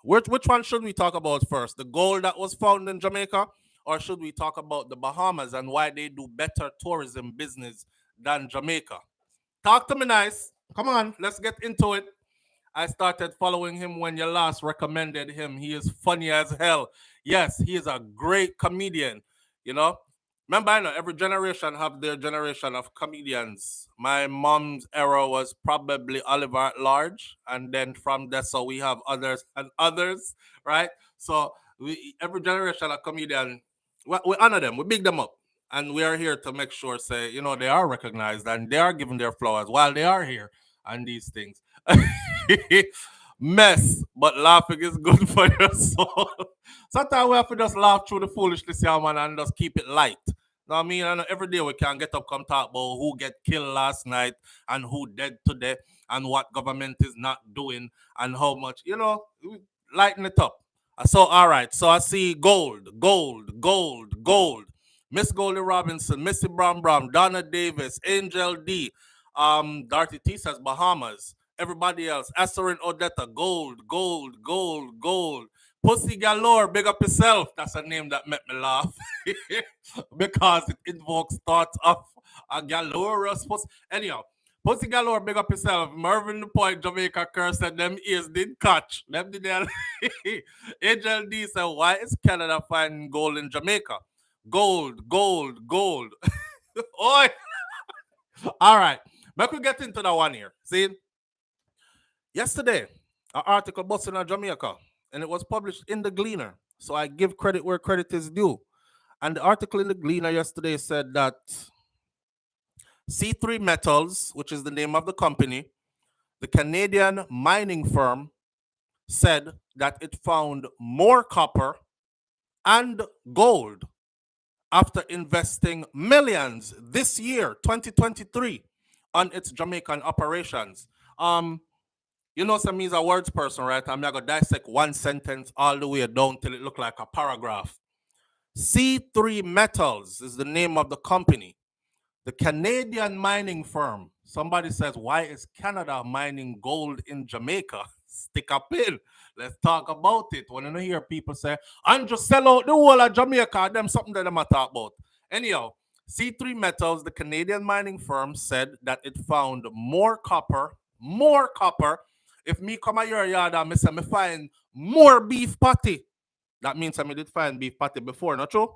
which one should we talk about first? The gold that was found in Jamaica, or should we talk about the Bahamas and why they do better tourism business than Jamaica? Talk to me nice. Come on, let's get into it. I started following him when you last recommended him. He is funny as hell. Yes, he is a great comedian. You know, remember, I know every generation have their generation of comedians. My mom's era was probably Oliver at Large, and then from there, so we have others and others, right? So every generation of comedian, we honor them, we big them up, and we are here to make sure, say, they are recognized and they are given their flowers while they are here and these things. Mess, but laughing is good for your soul. Sometimes we have to just laugh through the foolishness, yeah, man, and just keep it light. Know what I mean? And every day we can get up, come talk about who get killed last night and who dead today and what government is not doing and how much, lighten it up. So, all right. So I see gold. Miss Goldie Robinson, Missy Brown Brown, Donna Davis, Angel D, Dorothy T says Bahamas. Everybody else, Asterin Odetta, gold. Pussy Galore, big up yourself. That's a name that made me laugh. Because it invokes thoughts of a galorous pussy. Anyhow, Pussy Galore, big up yourself. Mervyn the Point, Jamaica curse said them ears did catch. Them did Angel D said, why is Canada finding gold in Jamaica? Gold. Oi! All right. But we get into that one here. See? Yesterday, an article busted in Jamaica, and it was published in the Gleaner. So I give credit where credit is due. And the article in the Gleaner yesterday said that C3 Metals, which is the name of the company, the Canadian mining firm, said that it found more copper and gold after investing millions this year, 2023, on its Jamaican operations. Some me's a words person, right? I'm going to dissect one sentence all the way down till it look like a paragraph. C3 Metals is the name of the company. The Canadian mining firm. Somebody says, why is Canada mining gold in Jamaica? Stick a pin. Let's talk about it. When you hear people say, and just sell out the whole of Jamaica, them something that them talk about. Anyhow, C3 Metals, the Canadian mining firm, said that it found more copper. If me come at your yard and me say me find more beef patty, that means I did find beef patty before, not true?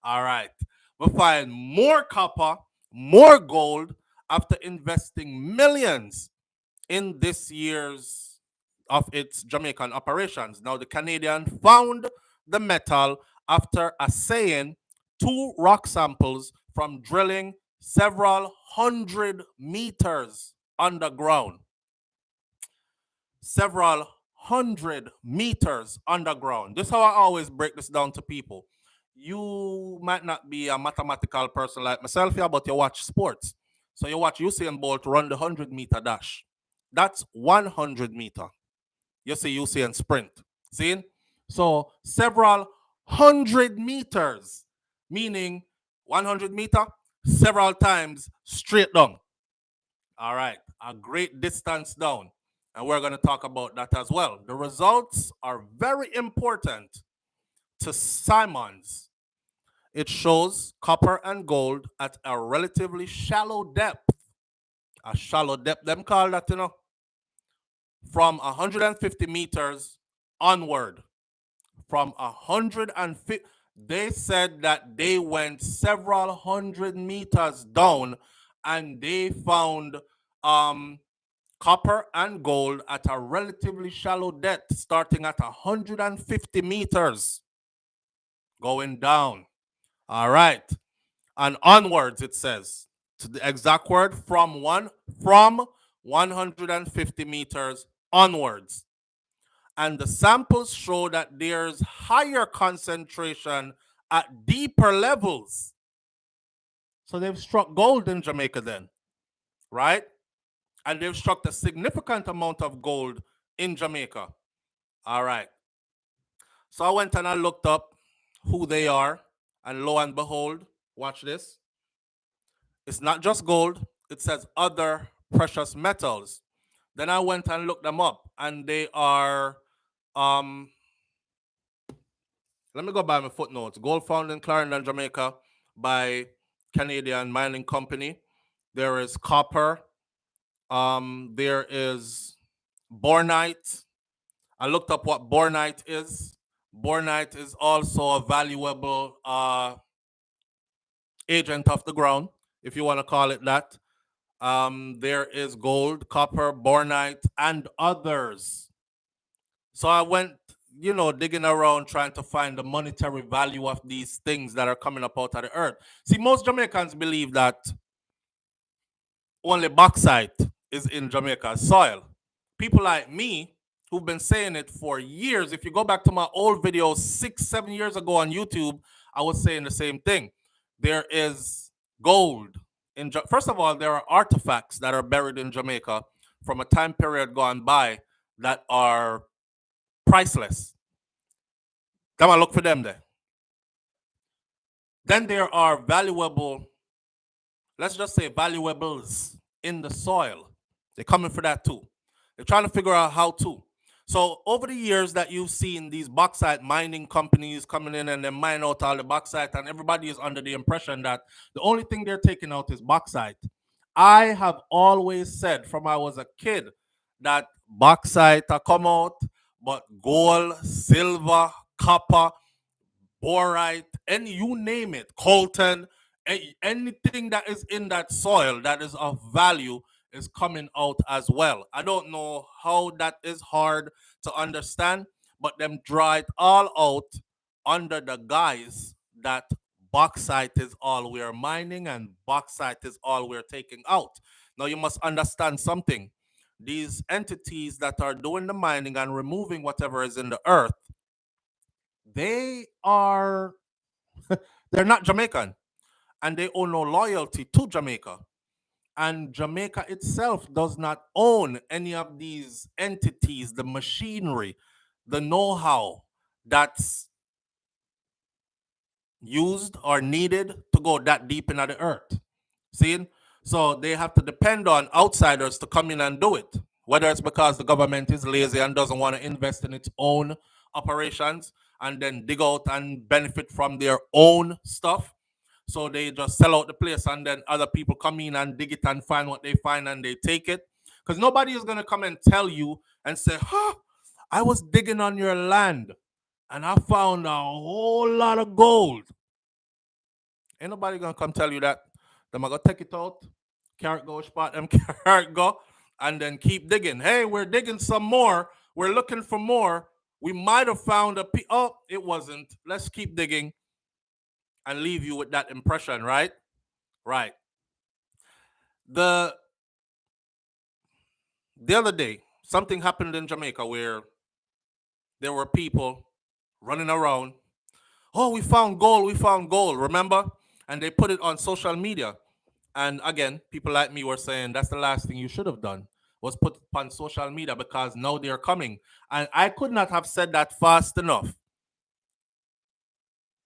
All right. We find more copper, more gold after investing millions in this year's of its Jamaican operations. Now, the Canadian found the metal after assaying 2 rock samples from drilling several 100 meters underground. Several 100 meters underground. This is how I always break this down to people. You might not be a mathematical person like myself here, but you watch sports. So you watch Usain Bolt run the 100-meter dash. That's 100 meter. You see Usain sprint. See? So several 100 meters, meaning 100 meter, several times straight down. All right, a great distance down. And we're going to talk about that as well. The results are very important to Simons. It shows copper and gold at a relatively shallow depth. A shallow depth, them call that, from 150 meters onward. From 150, they said that they went several 100 meters down and they found copper and gold at a relatively shallow depth, starting at 150 meters, going down. All right. And onwards, it says, to the exact word, from 150 meters onwards. And the samples show that there's higher concentration at deeper levels. So they've struck gold in Jamaica then, right? And they've struck a significant amount of gold in Jamaica. All right. So I went and I looked up who they are, and lo and behold, watch this. It's not just gold, it says other precious metals. Then I went and looked them up, and they are, let me go by my footnotes. Gold found in Clarendon, Jamaica by Canadian Mining Company. There is copper. There is bornite. I looked up what bornite is. Bornite is also a valuable agent of the ground, if you want to call it that. There is gold, copper, bornite, and others. So I went, digging around trying to find the monetary value of these things that are coming up out of the earth. See, most Jamaicans believe that only bauxite is in Jamaica's soil. People like me who've been saying it for years. If you go back to my old videos 6-7 years ago on YouTube, I was saying the same thing. There is gold. First of all, there are artifacts that are buried in Jamaica from a time period gone by that are priceless. Come on, look for them there. Then there are valuable, let's just say valuables in the soil. They're coming for that too. They're trying to figure out how to. So over the years that you've seen these bauxite mining companies coming in and they mine out all the bauxite, and everybody is under the impression that the only thing they're taking out is bauxite. I have always said from I was a kid that bauxite come out, but gold, silver, copper, borite, you name it, coltan, anything that is in that soil that is of value is coming out as well. I don't know how that is hard to understand, but them draw it all out under the guise that bauxite is all we're mining and bauxite is all we're taking out. Now you must understand something. These entities that are doing the mining and removing whatever is in the earth, they're not Jamaican, and they owe no loyalty to Jamaica. And Jamaica itself does not own any of these entities, the machinery, the know-how that's used or needed to go that deep into the earth. See? So they have to depend on outsiders to come in and do it. Whether it's because the government is lazy and doesn't want to invest in its own operations and then dig out and benefit from their own stuff. So they just sell out the place and then other people come in and dig it and find what they find and they take it. Because nobody is going to come and tell you and say, I was digging on your land and I found a whole lot of gold. Ain't nobody going to come tell you that. They're going to take it out, carrot go, spot them, carrot go, and then keep digging. Hey, we're digging some more. We're looking for more. We might have found oh, it wasn't. Let's keep digging and leave you with that impression, right? Right. The other day, something happened in Jamaica where there were people running around. Oh, we found gold, remember? And they put it on social media. And again, people like me were saying that's the last thing you should have done, was put it on social media, because now they're coming. And I could not have said that fast enough.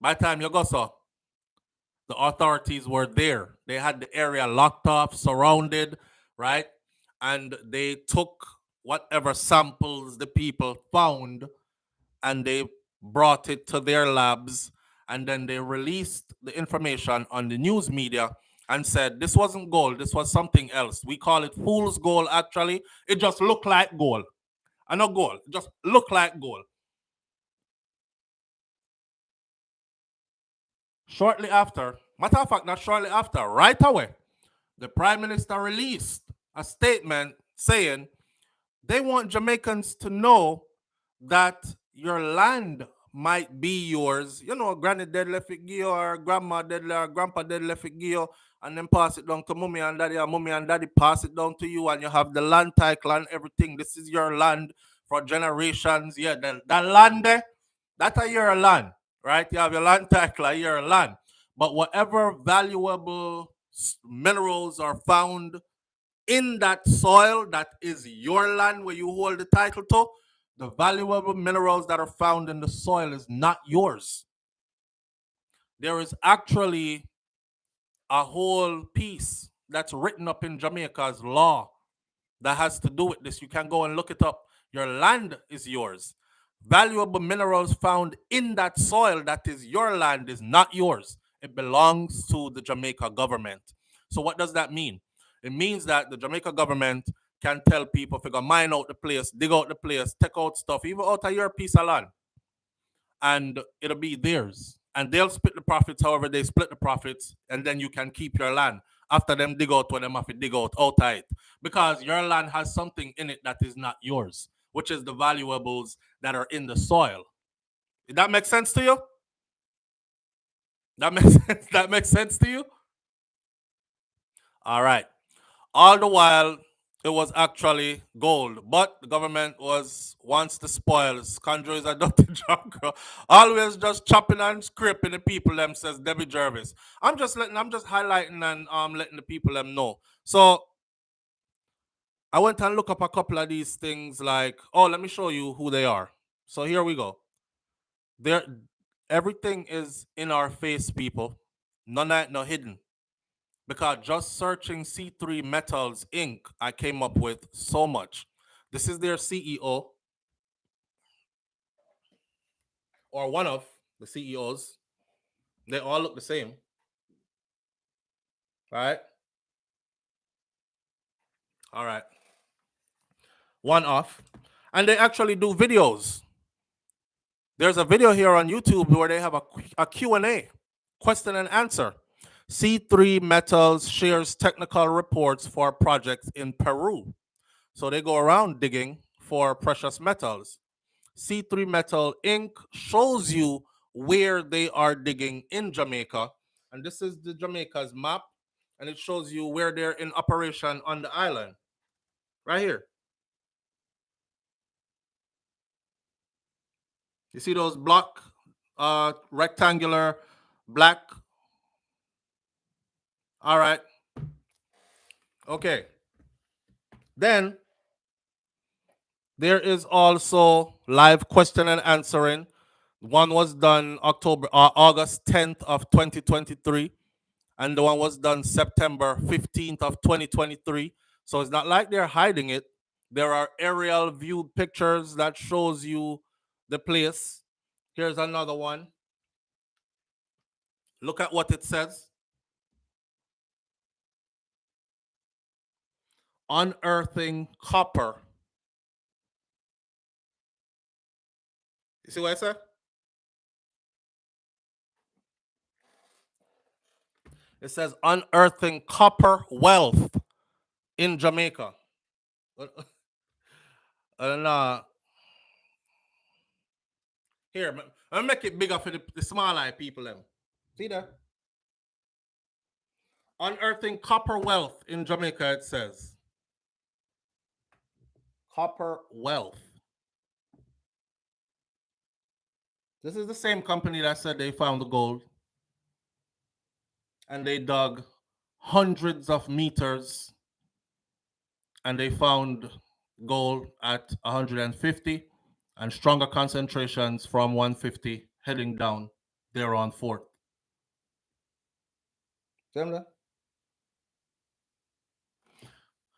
By the time you go, so the authorities were there. They had the area locked off, surrounded, right? And they took whatever samples the people found and they brought it to their labs, and then they released the information on the news media and said this wasn't gold, this was something else. We call it fool's gold. Actually, it just looked like gold. I know gold, it just looked like gold. Shortly after, matter of fact, not shortly after, right away, the Prime Minister released a statement saying they want Jamaicans to know that your land might be yours. You know, granny dead left it give you, or grandma dead or grandpa dead left it give you, and then pass it down to mommy and daddy, and mommy and daddy pass it down to you, and you have the land title and everything. This is your land for generations. Yeah, that land there, that are your land, right? You have your land title, your land. But whatever valuable minerals are found in that soil that is your land where you hold the title to, the valuable minerals that are found in the soil is not yours. There is actually a whole piece that's written up in Jamaica's law that has to do with this. You can go and look it up. Your land is yours. Valuable minerals found in that soil that is your land is not yours. It belongs to the Jamaica government. So what does that mean? It means that the Jamaica government can tell people if you're gonna mine out the place, dig out the place, take out stuff, even out of your piece of land, and it'll be theirs. And they'll split the profits however they split the profits, and then you can keep your land. After them dig out when them have to dig out of it. Because your land has something in it that is not yours, which is the valuables that are in the soil. Did that make sense to you? That makes sense. That makes sense to you? All right. All the while, it was actually gold, but the government wants the spoils. Conjure is a dirty junker. Always just chopping and scraping the people them, says Debbie Jervis. I'm just highlighting and letting the people them know. So I went and looked up a couple of these things like, oh, let me show you who they are. So here we go. Everything is in our face, people. None of it no hidden. Because just searching C3 Metals Inc., I came up with so much. This is their CEO, or one of the CEOs. They all look the same. Right? All right. One off. And they actually do videos. There's a video here on YouTube where they have a Q&A, question and answer. C3 Metals shares technical reports for projects in Peru. So they go around digging for precious metals. C3 Metal Inc. shows you where they are digging in Jamaica. And this is the Jamaica's map. And it shows you where they're in operation on the island. Right here. You see those block, rectangular, black. All right. Okay. Then there is also live question and answering. One was done August 10th of 2023, and the one was done September 15th of 2023. So it's not like they're hiding it. There are aerial view pictures that shows you the place. Here's another one. Look at what it says. Unearthing copper. You see what I said? It says unearthing copper wealth in Jamaica. And here, I'll make it bigger for the small eye people. See that? Unearthing copper wealth in Jamaica, it says. Copper wealth. This is the same company that said they found the gold. And they dug hundreds of meters. And they found gold at 150 and stronger concentrations from 150 heading down there on 4th.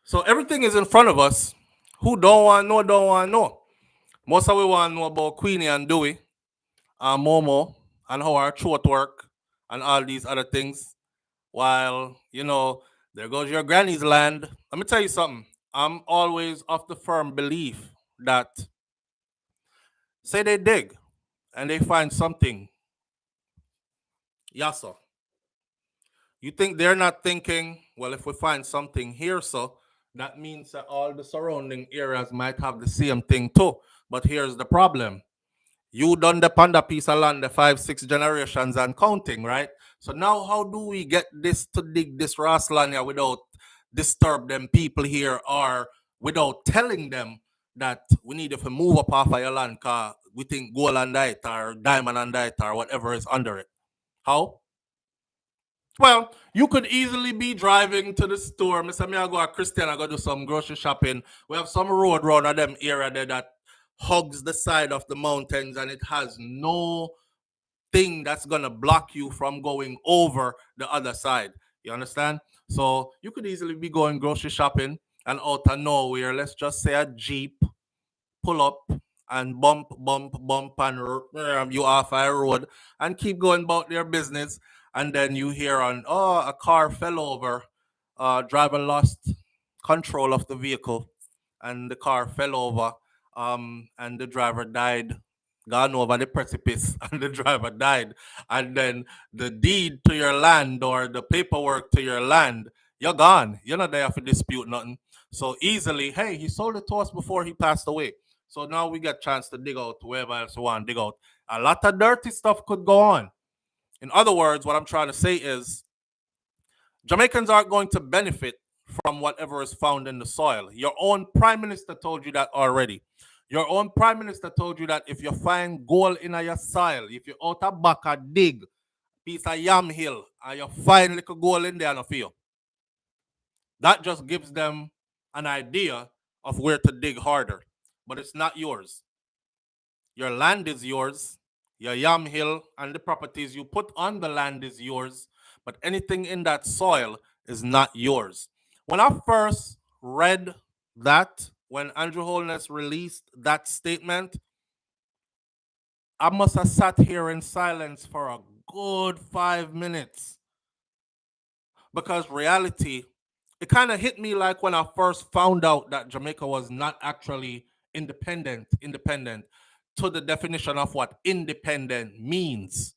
So everything is in front of us. Who don't want to know. Most of we want to know about Queenie and Dewey and Momo and how our throat work and all these other things. While, there goes your granny's land. Let me tell you something. I'm always of the firm belief that, say they dig and they find something. Yes, sir. You think they're not thinking, well, if we find something here, so that means that all the surrounding areas might have the same thing too. But here's the problem. You done depend a piece of land, the 5-6 generations and counting, right? So now how do we get this to dig this Raslan here without disturb them people here or without telling them that we need to move up off of your land because we think gold and it or diamond and it or whatever is under it? How? Well, you could easily be driving to the store. Mr. Me, I go to Christian, I go do some grocery shopping. We have some road around them area there that hugs the side of the mountains and it has no thing that's gonna block you from going over the other side. You understand? So you could easily be going grocery shopping and out of nowhere, let's just say a Jeep pull up and bump and you off a road and keep going about their business. And then you hear on, oh, a car fell over, driver lost control of the vehicle, and the car fell over, and the driver died, gone over the precipice, and the driver died. And then the deed to your land or the paperwork to your land, you're gone. You're not there for dispute nothing. So easily, hey, he sold it to us before he passed away. So now we get a chance to dig out wherever else we want to dig out. A lot of dirty stuff could go on. In other words, what I'm trying to say is Jamaicans aren't going to benefit from whatever is found in the soil. Your own prime minister told you that already. Your own prime minister told you that if you find gold in your soil, if you out a back a dig piece of yam hill and you find little gold in there, no fear. That just gives them an idea of where to dig harder. But it's not yours. Your land is yours. Your yam hill and the properties you put on the land is yours. But anything in that soil is not yours. When I first read that, when Andrew Holness released that statement, I must have sat here in silence for a good 5 minutes. Because reality, it kind of hit me like when I first found out that Jamaica was not actually independent to the definition of what independent means.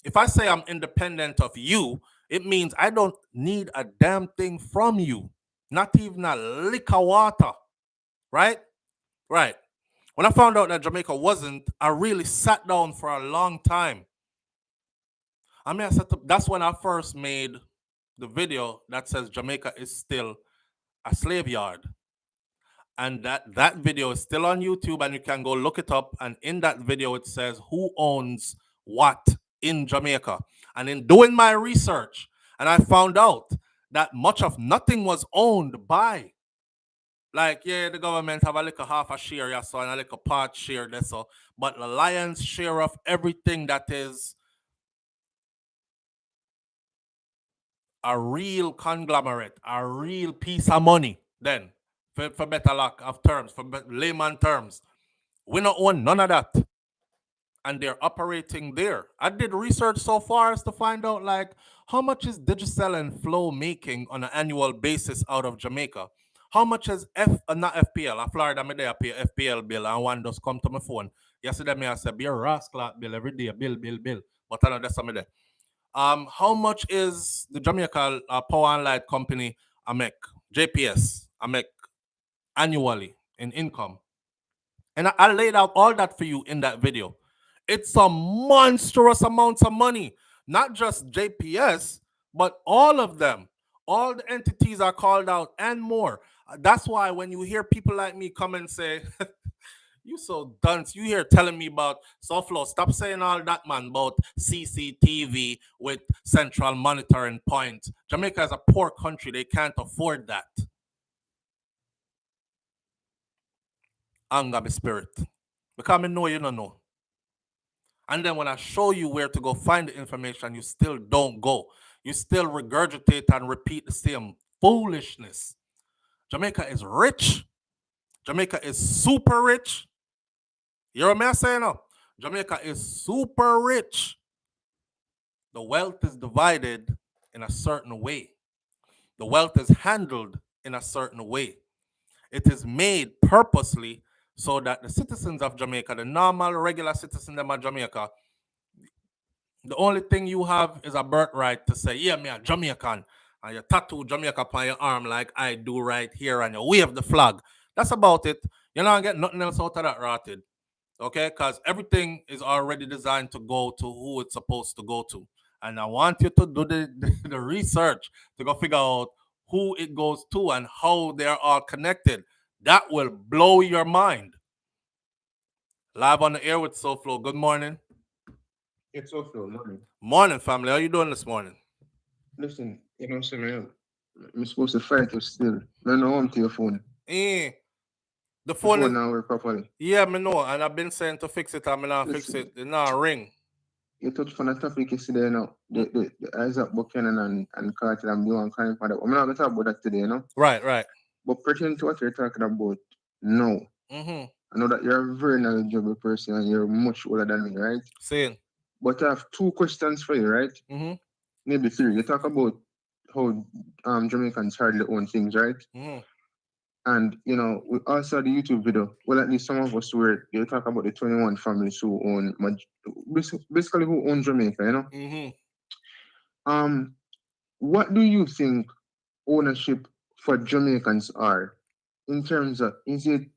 If I say I'm independent of you, it means I don't need a damn thing from you, not even a lick of water, right? Right. When I found out that Jamaica wasn't, I really sat down for a long time. I mean, that's when I first made the video that says Jamaica is still a slave yard. And that video is still on YouTube and you can go look it up. And in that video, it says who owns what in Jamaica. And in doing my research, and I found out that much of nothing was owned by. Like, yeah, the government have a little half a share, yeah, so, and a little part share there, so. But the lion's share of everything that is a real conglomerate, a real piece of money, then, for better lack of terms, for layman terms, we don't own none of that. And they're operating there. I did research so far as to find out, like, how much is Digicel and Flow making on an annual basis out of Jamaica? How much is not FPL? Florida, me there pay FPL bill, and one just come to my phone. Yesterday, me I said, be a rascal bill every day, bill. But I know that's something there. How much is the Jamaica Power and Light Company I make, JPS, I make annually in income? And I laid out all that for you in that video. It's a monstrous amount of money. Not just JPS, but all of them. All the entities are called out and more. That's why when you hear people like me come and say, you so dunce, you here telling me about SouFLo, stop saying all that, man, about CCTV with central monitoring point. Jamaica is a poor country. They can't afford that. Anger my spirit. Because I know you don't know. And then when I show you where to go find the information, you still don't go. You still regurgitate and repeat the same foolishness. Jamaica is rich. Jamaica is super rich. You hear what I'm saying now? Jamaica is super rich. The wealth is divided in a certain way. The wealth is handled in a certain way. It is made purposely so that the citizens of Jamaica, the normal, regular citizens of Jamaica, the only thing you have is a birthright to say, yeah, me a Jamaican, and you tattoo Jamaica upon your arm like I do right here, and you wave the flag. That's about it. You're not getting nothing else out of that rotted. Okay, because everything is already designed to go to who it's supposed to go to. And I want you to do the research to go figure out who it goes to and how they're all connected. That will blow your mind. Live on the air with SouFlo. Good morning. It's SouFlo, morning. Morning, family. How you doing this morning? Listen, you know, so I'm supposed to fight you still. No, no, I'm to your phone. The The phone phone is now work properly. yeah, me know, and I've been saying to fix it. I'm not fix it. It not ring. You touched on a topic yesterday, you know, the Isaac Buchanan and Carter and Beyond Crime Father. I'm not going to talk about that today, you know. Right. But pertaining to what you're talking about, no. Mm-hmm. I know that you're a very knowledgeable person and you're much older than me, right? Saying. But I have two questions for you, right? Mm-hmm. Maybe three. You talk about how Jamaicans hardly own things, right? Mm-hmm. And you know, we also saw the YouTube video. Well, at least some of us were. They talk about the 21 families who own, basically who own Jamaica. You know. Mm-hmm. What do you think ownership for Jamaicans are, in terms of is it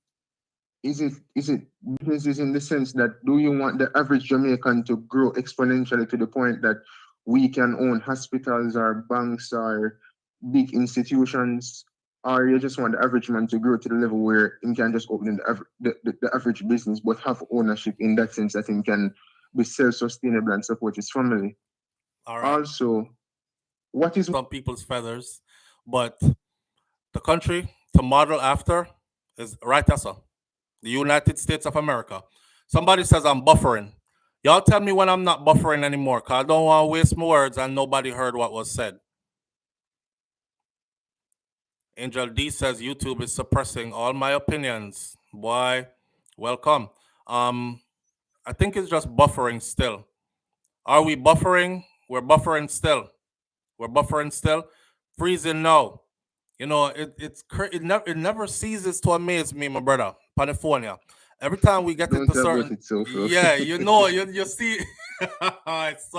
business in the sense that do you want the average Jamaican to grow exponentially to the point that we can own hospitals or banks or big institutions, or you just want the average man to grow to the level where he can just open the average business but have ownership in that sense that he can be self-sustainable and support his family? All right. Also, what is some people's feathers, but the country to model after is right as the United States of America. Somebody says I'm buffering. Y'all tell me when I'm not buffering anymore, because I don't want to waste my words and nobody heard what was said. Angel D says YouTube is suppressing all my opinions. Boy, welcome. I think it's just buffering still. Are we buffering? We're buffering still. We're buffering still. Freezing now. You know, it never ceases to amaze me, my brother. California. Every time we get don't into talk about certain, it so far. yeah, you know, you see, it's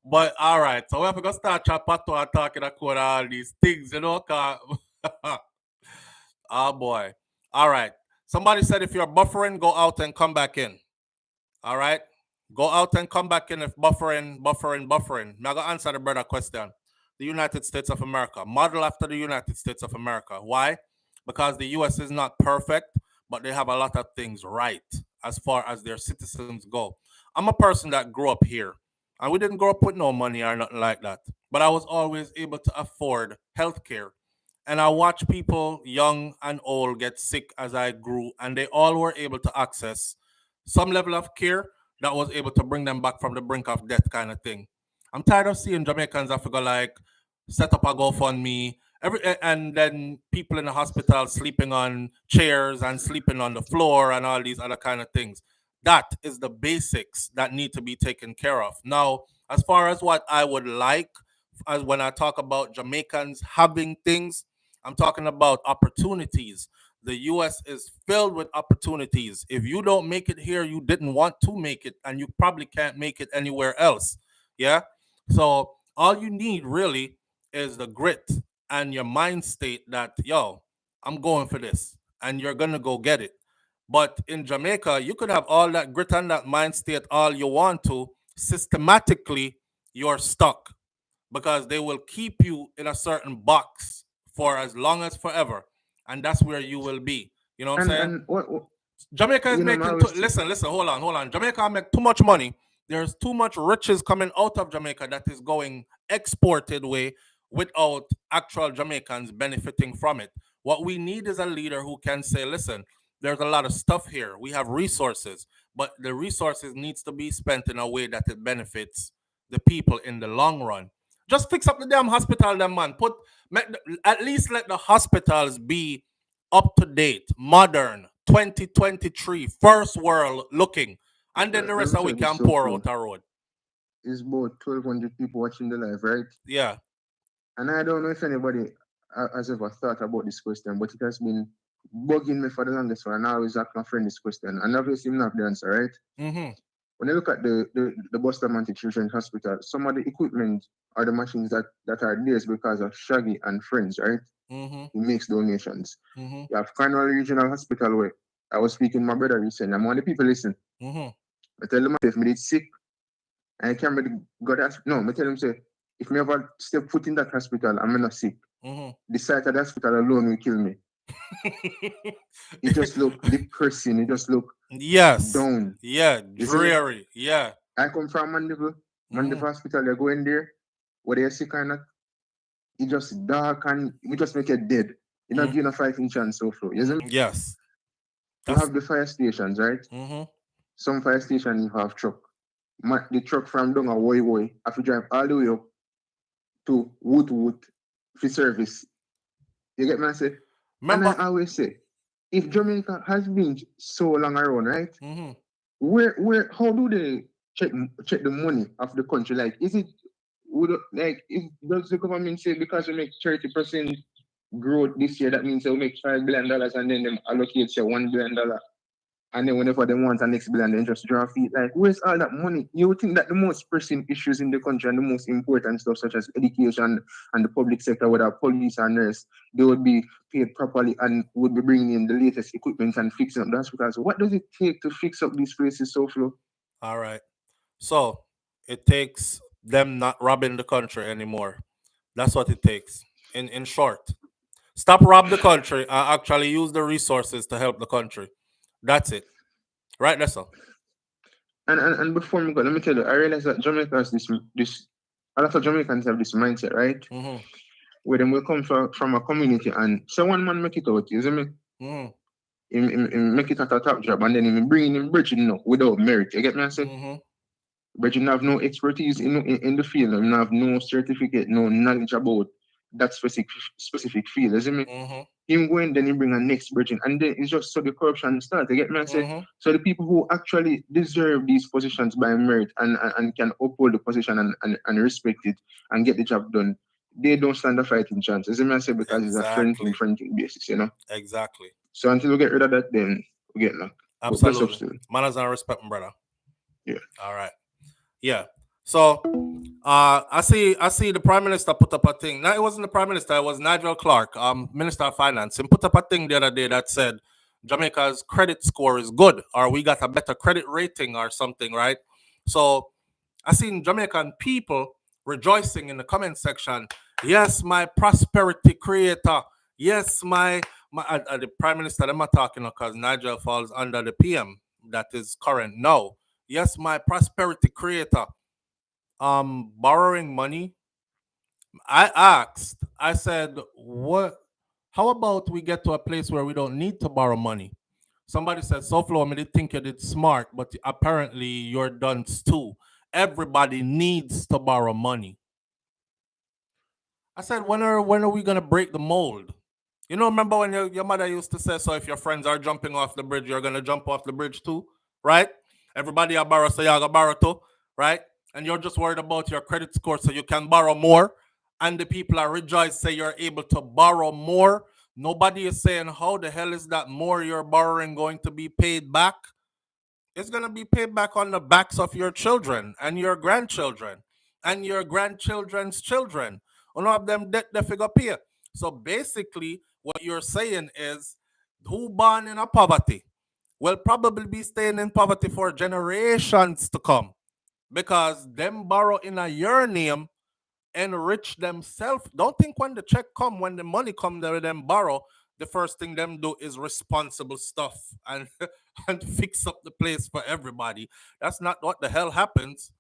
but all right, so we're gonna start chat pato and talking about all these things, you know, oh boy, all right. Somebody said if you're buffering, go out and come back in. All right, go out and come back in if buffering. Now, I gotta answer the brother question. The United States of America, model after the United States of America. Why? Because the US is not perfect, but they have a lot of things right as far as their citizens go. I'm a person that grew up here, and we didn't grow up with no money or nothing like that, but I was always able to afford healthcare. And I watched people, young and old, get sick as I grew, and they all were able to access some level of care that was able to bring them back from the brink of death, kind of thing. I'm tired of seeing Jamaicans have to go like set up a GoFundMe, and then people in the hospital sleeping on chairs and sleeping on the floor and all these other kind of things. That is the basics that need to be taken care of. Now, as far as what I would like, as when I talk about Jamaicans having things, I'm talking about opportunities. The US is filled with opportunities. If you don't make it here, you didn't want to make it, and you probably can't make it anywhere else. Yeah. So all you need really is the grit and your mind state that, yo, I'm going for this, and you're gonna go get it. But in Jamaica, you could have all that grit and that mind state all you want to. Systematically, you're stuck because they will keep you in a certain box for as long as forever, and that's where you will be. You know what I'm saying? And what Jamaica is making listen, hold on. Jamaica make too much money. There's too much riches coming out of Jamaica that is going exported way without actual Jamaicans benefiting from it. What we need is a leader who can say, listen, there's a lot of stuff here. We have resources, but the resources needs to be spent in a way that it benefits the people in the long run. Just fix up the damn hospital, them man. At least let the hospitals be up to date, modern, 2023, first world looking, and then the rest of we can pour out a road. It's about 1,200 people watching the live, right? Yeah. And I don't know if anybody has ever thought about this question, but it has been bugging me for the longest while. And I always ask my friend this question, and obviously I'm not the answer, right? Mm-hmm. When you look at the Boston Children's Hospital, some of the equipment are the machines that are there because of Shaggy and friends, right? Mm-hmm. He makes donations. Mm-hmm. You have Cornwall Regional Hospital where I was speaking to my brother recently. I'm one of the people listen. I tell him if me did sick and I can't go to hospital. No, I tell him say if me ever step foot in that hospital, I'm not sick. The sight of the hospital alone will kill me. It just look depressing. It just look down. Yeah, dreary. Yeah. I come from Mandeville Hospital. You go in there, where they're sick or not, it just dark and we just make it dead. You're not giving a 5-inch chance so far. Yes. You have the fire stations, right? Some fire stations you have truck. The truck from down a way, have to drive all the way up to Wood for service. You get me? I say, and I always say, if Jamaica has been so long around, right? Where how do they check the money of the country? Like, does the government say because we make 30% growth this year, that means they'll make $5 billion and then them allocate say $1 billion, and then whenever they want the next billion, they just draw feet. Like, where's all that money? You would think that the most pressing issues in the country and the most important stuff, such as education and the public sector, whether police or nurse, they would be paid properly and would be bringing in the latest equipment and fixing up the hospitals. What does it take to fix up these places, SouFlo? All right. So it takes them not robbing the country anymore. That's what it takes. In short, stop rob the country and actually use the resources to help the country. That's it. Right, that's all. And before we go, let me tell you, I realize that Jamaica has this a lot of Jamaicans have this mindset, right? Where them will come from a community and so one man make it out, you see me? Him make it at a top job and then him bring in Bridget without merit. You get me? I say? Bridget have no expertise in the field, and have no certificate, no knowledge about that specific field, you see me? Him going, then he bring a next Bridget, and then it's just so the corruption starts. You get me? I say? So the people who actually deserve these positions by merit and can uphold the position and respect it and get the job done, they don't stand a fighting chance. As I say, because it's a friend thing basis, you know? Exactly. So until we get rid of that, then we get luck. Absolutely. Manners and respect, my brother. Yeah. All right. Yeah. So I see the Prime Minister put up a thing. No, it wasn't the Prime Minister, it was Nigel Clark, Minister of Finance. He put up a thing the other day that said Jamaica's credit score is good, or we got a better credit rating or something, right? So I seen Jamaican people rejoicing in the comment section. Yes, my prosperity creator. Yes, my the Prime Minister, I'm not talking because Nigel falls under the PM that is current now. Yes, my prosperity creator. Borrowing money. I said, what? How about we get to a place where we don't need to borrow money? Somebody said, SouFlo, I did think you did smart, but apparently you're dunce too. Everybody needs to borrow money. I said, when are we gonna break the mold? You know, remember when your mother used to say, so if your friends are jumping off the bridge, you're gonna jump off the bridge too, right? Everybody are borrow, so you're gonna borrow too, right? And you're just worried about your credit score so you can borrow more. And the people are rejoiced, say you're able to borrow more. Nobody is saying, how the hell is that more you're borrowing going to be paid back? It's going to be paid back on the backs of your children and your grandchildren and your grandchildren's children. One of them debt they figure pay. So basically, what you're saying is, who born in a poverty will probably be staying in poverty for generations to come, because them borrow in your name, enrich themselves. Don't think when the check come, when the money come, they them borrow, the first thing them do is responsible stuff and and fix up the place for everybody. That's not what the hell happens.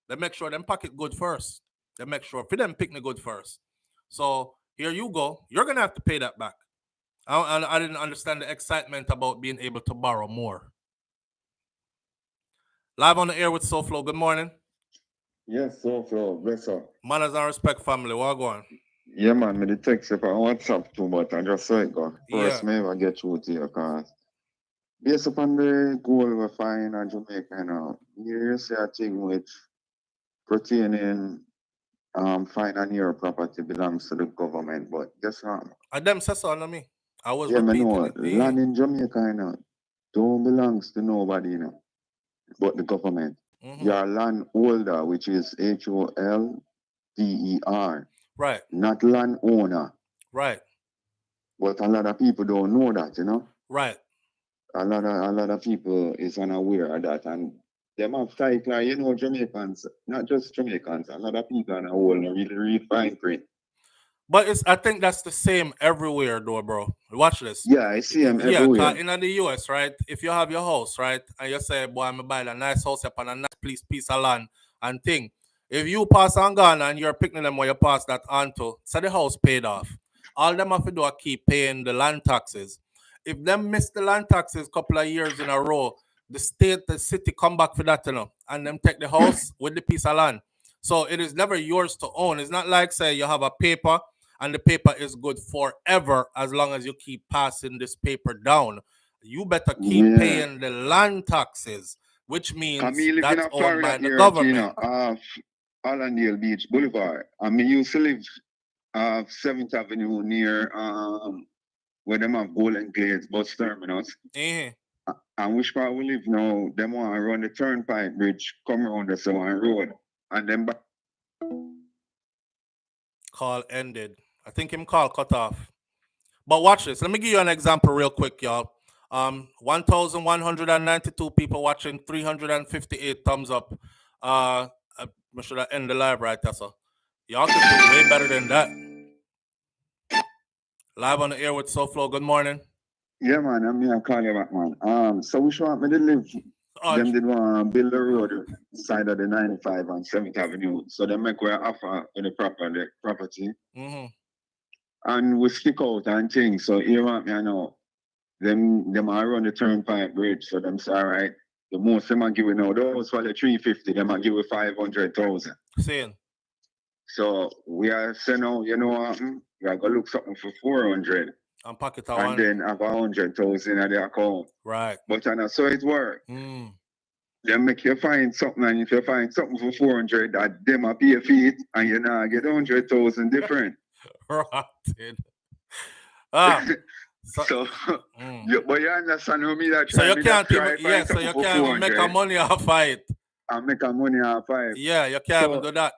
They make sure them pocket good first. They make sure for them picnic good first. So here you go. You're gonna have to pay that back. I didn't understand the excitement about being able to borrow more. Live on the air with SouFlo. Good morning. Yes, SouFlo, bless up. Manners and respect, family. What going? Yeah, man, me the text up on WhatsApp too, but I just saw it go. First, Yeah. me ever get through to you, because based upon the goal we find in Jamaica, you know, you see a thing with pertaining finding your property belongs to the government, but guess what? I them say so, me. I was repeating know, it. Land in Jamaica, you know, don't belongs to nobody, you know, but the government. Your landholder, which is HOLDER. Right. Not landowner. Right. But a lot of people don't know that, you know. Right. a lot of people is unaware of that, and them have tight line, you know, Jamaicans, not just Jamaicans, a lot of people on the whole really read fine print. But I think that's the same everywhere, though, bro. Watch this. Yeah, I see them Yeah, everywhere. in the US, right? If you have your house, right, and you say, "Boy, I'm buy a nice house up on a nice piece of land and thing," if you pass on Ghana and you're picking them where you pass that on to, so the house paid off. All them have to do is keep paying the land taxes. If them miss the land taxes a couple of years in a row, the city come back for that, and them take the house with the piece of land. So it is never yours to own. It's not like say you have a paper and the paper is good forever as long as you keep passing this paper down. You better keep paying the land taxes, which means that's owned by the government. Allendale Beach Boulevard. I mean, you used to live 7th Avenue near where them have Golden Glades bus terminus. And which part we live now, them want to run the turnpike bridge, come around the Sawan Road, and then back. Call ended. I think him call cut off. But watch this. Let me give you an example real quick, y'all. 1,192 people watching, 358 thumbs up. I should have end the live right there, so y'all can do way better than that. Live on the air with SouFLo. Good morning. Yeah, man. I'm here. Call you back, man. So which want me to live? Them did want to build the road side of the 95 and 7th Avenue. So they make we offer for the property. Mm-hmm. And we stick out and things. So here want me, I know. Them are run the turnpike bridge. So them say, all right, the most them are giving out those for the 350, them are giving 500,000. Same. So we are saying now, you know what? We are gonna look something for 400. And pocket and then have 100,000 in the account. Right. But so it works. Then make you find something, and if you find something for 400, that them a pay for it, and you now get 100,000 different. Right. So but you understand what me that so you can't even, so you can't even make a money off it. And make a money off it. Yeah, you can't even do that.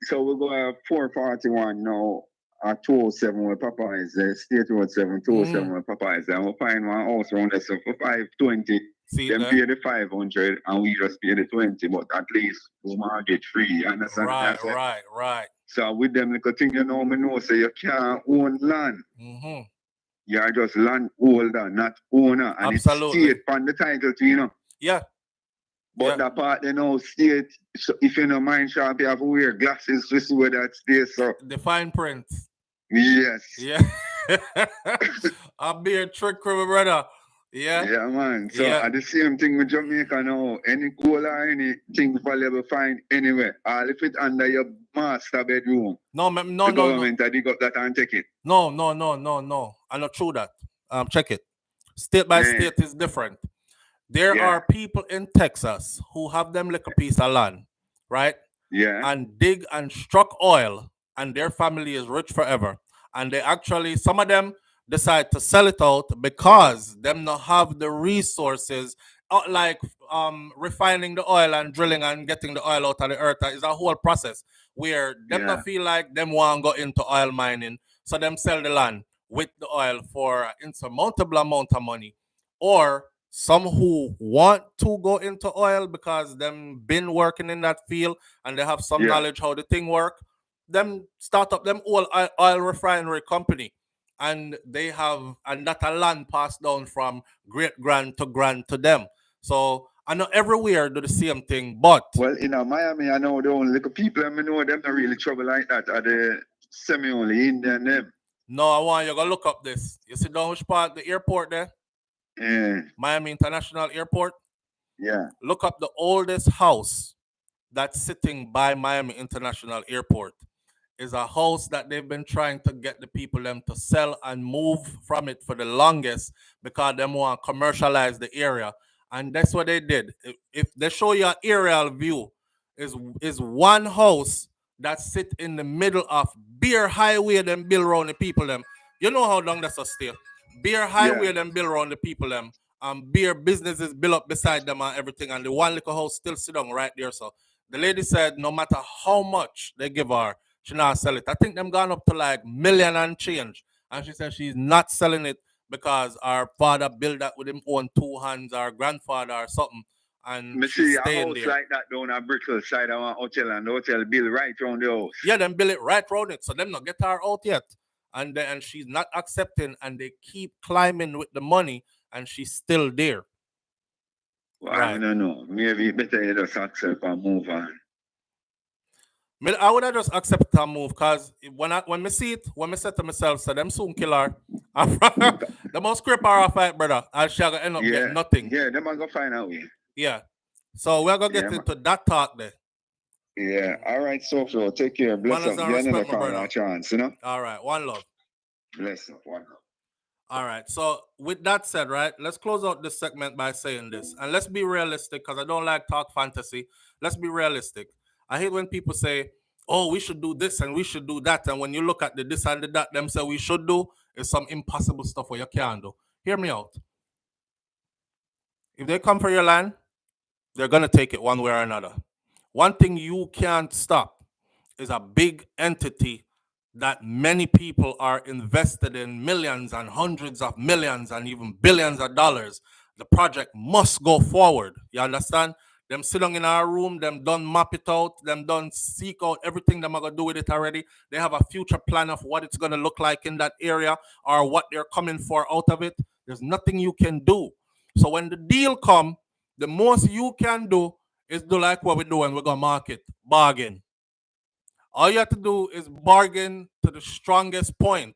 So we go at 441 now. At 207 where Papa is there, State Road 7, 207 where Papa is there. And we'll find one house around there, so for 520, them pay the 500 and we just pay the 20, but at least we mortgage free. You understand? Right. So with them little thing, you know, say you can't own land. You are just land holder, not owner. And absolutely. It's state on the title to, you know. Yeah. But that part, you know, state, so if you don't mind sharp, you have to wear glasses to see where that stays. So. The fine print. Yes. Yeah. I'll be a trick for my brother. Yeah. Yeah, man. So at the same thing with Jamaica now, any coal or anything valuable find anywhere. All if it under your master bedroom. No. The government dig up that and take it. No. I'm not true that. Check it. State by state is different. There are people in Texas who have them like a piece of land, right? Yeah. And dig and struck oil, and their family is rich forever. And they actually, some of them decide to sell it out because them not have the resources, like refining the oil and drilling and getting the oil out of the earth. Is a whole process where them not feel like them want to go into oil mining, so them sell the land with the oil for an insurmountable amount of money, or some who want to go into oil because them been working in that field and they have some knowledge how the thing work. Them start up them oil refinery company, and they have that a land passed down from great grand to them. So I know everywhere do the same thing, but in Miami, I know the only little people I know them not really trouble like that are the semi-only Indian them. No, I want you to look up this. You see down which part the airport there? Yeah. Miami International Airport. Yeah. Look up the oldest house that's sitting by Miami International Airport. Is a house that they've been trying to get the people them to sell and move from it for the longest because they want to commercialize the area. And that's what they did. If they show you an aerial view, is one house that sit in the middle of Beer Highway them build around the people them. You know how long that's a stay. Beer Highway them build around the people them. Beer businesses built up beside them and everything. And the one little house still sit down right there. So the lady said no matter how much they give her, she not sell it. I think them gone up to like $1 million and change. And she said she's not selling it because our father built that with him own 2 hands, our grandfather or something, and Me she's see a staying house there. like that down at Brickell side of one hotel, and the hotel built right around the house. Yeah, them build it right around it, so them not get her out yet, and she's not accepting, and they keep climbing with the money, and she's still there. Well, right. I don't know. Maybe better you just accept and move on. I would have just accept and move, because when I see it, when I say to myself, so them soon kill her. They must scrape her off it, brother, and she'll end up getting nothing. Yeah, them are going to find a way. Yeah. So we're going to get into that talk there. Yeah. All right, SouFlo. Take care. Bless up. You another call a chance, you know? All right. One love. Bless up. One love. All right. So with that said, right, let's close out this segment by saying this. And let's be realistic, because I don't like talk fantasy. Let's be realistic. I hate when people say, oh, we should do this and we should do that. And when you look at the this and the that, them say we should do is some impossible stuff where you can't do. Hear me out. If they come for your land, they're going to take it one way or another. One thing you can't stop is a big entity that many people are invested in, millions and hundreds of millions and even billions of dollars. The project must go forward. You understand? Them sit down in our room, them done map it out, them done seek out everything them are going to do with it already. They have a future plan of what it's going to look like in that area or what they're coming for out of it. There's nothing you can do. So when the deal come, the most you can do is do like what we're doing. We're going to market, bargain. All you have to do is bargain to the strongest point,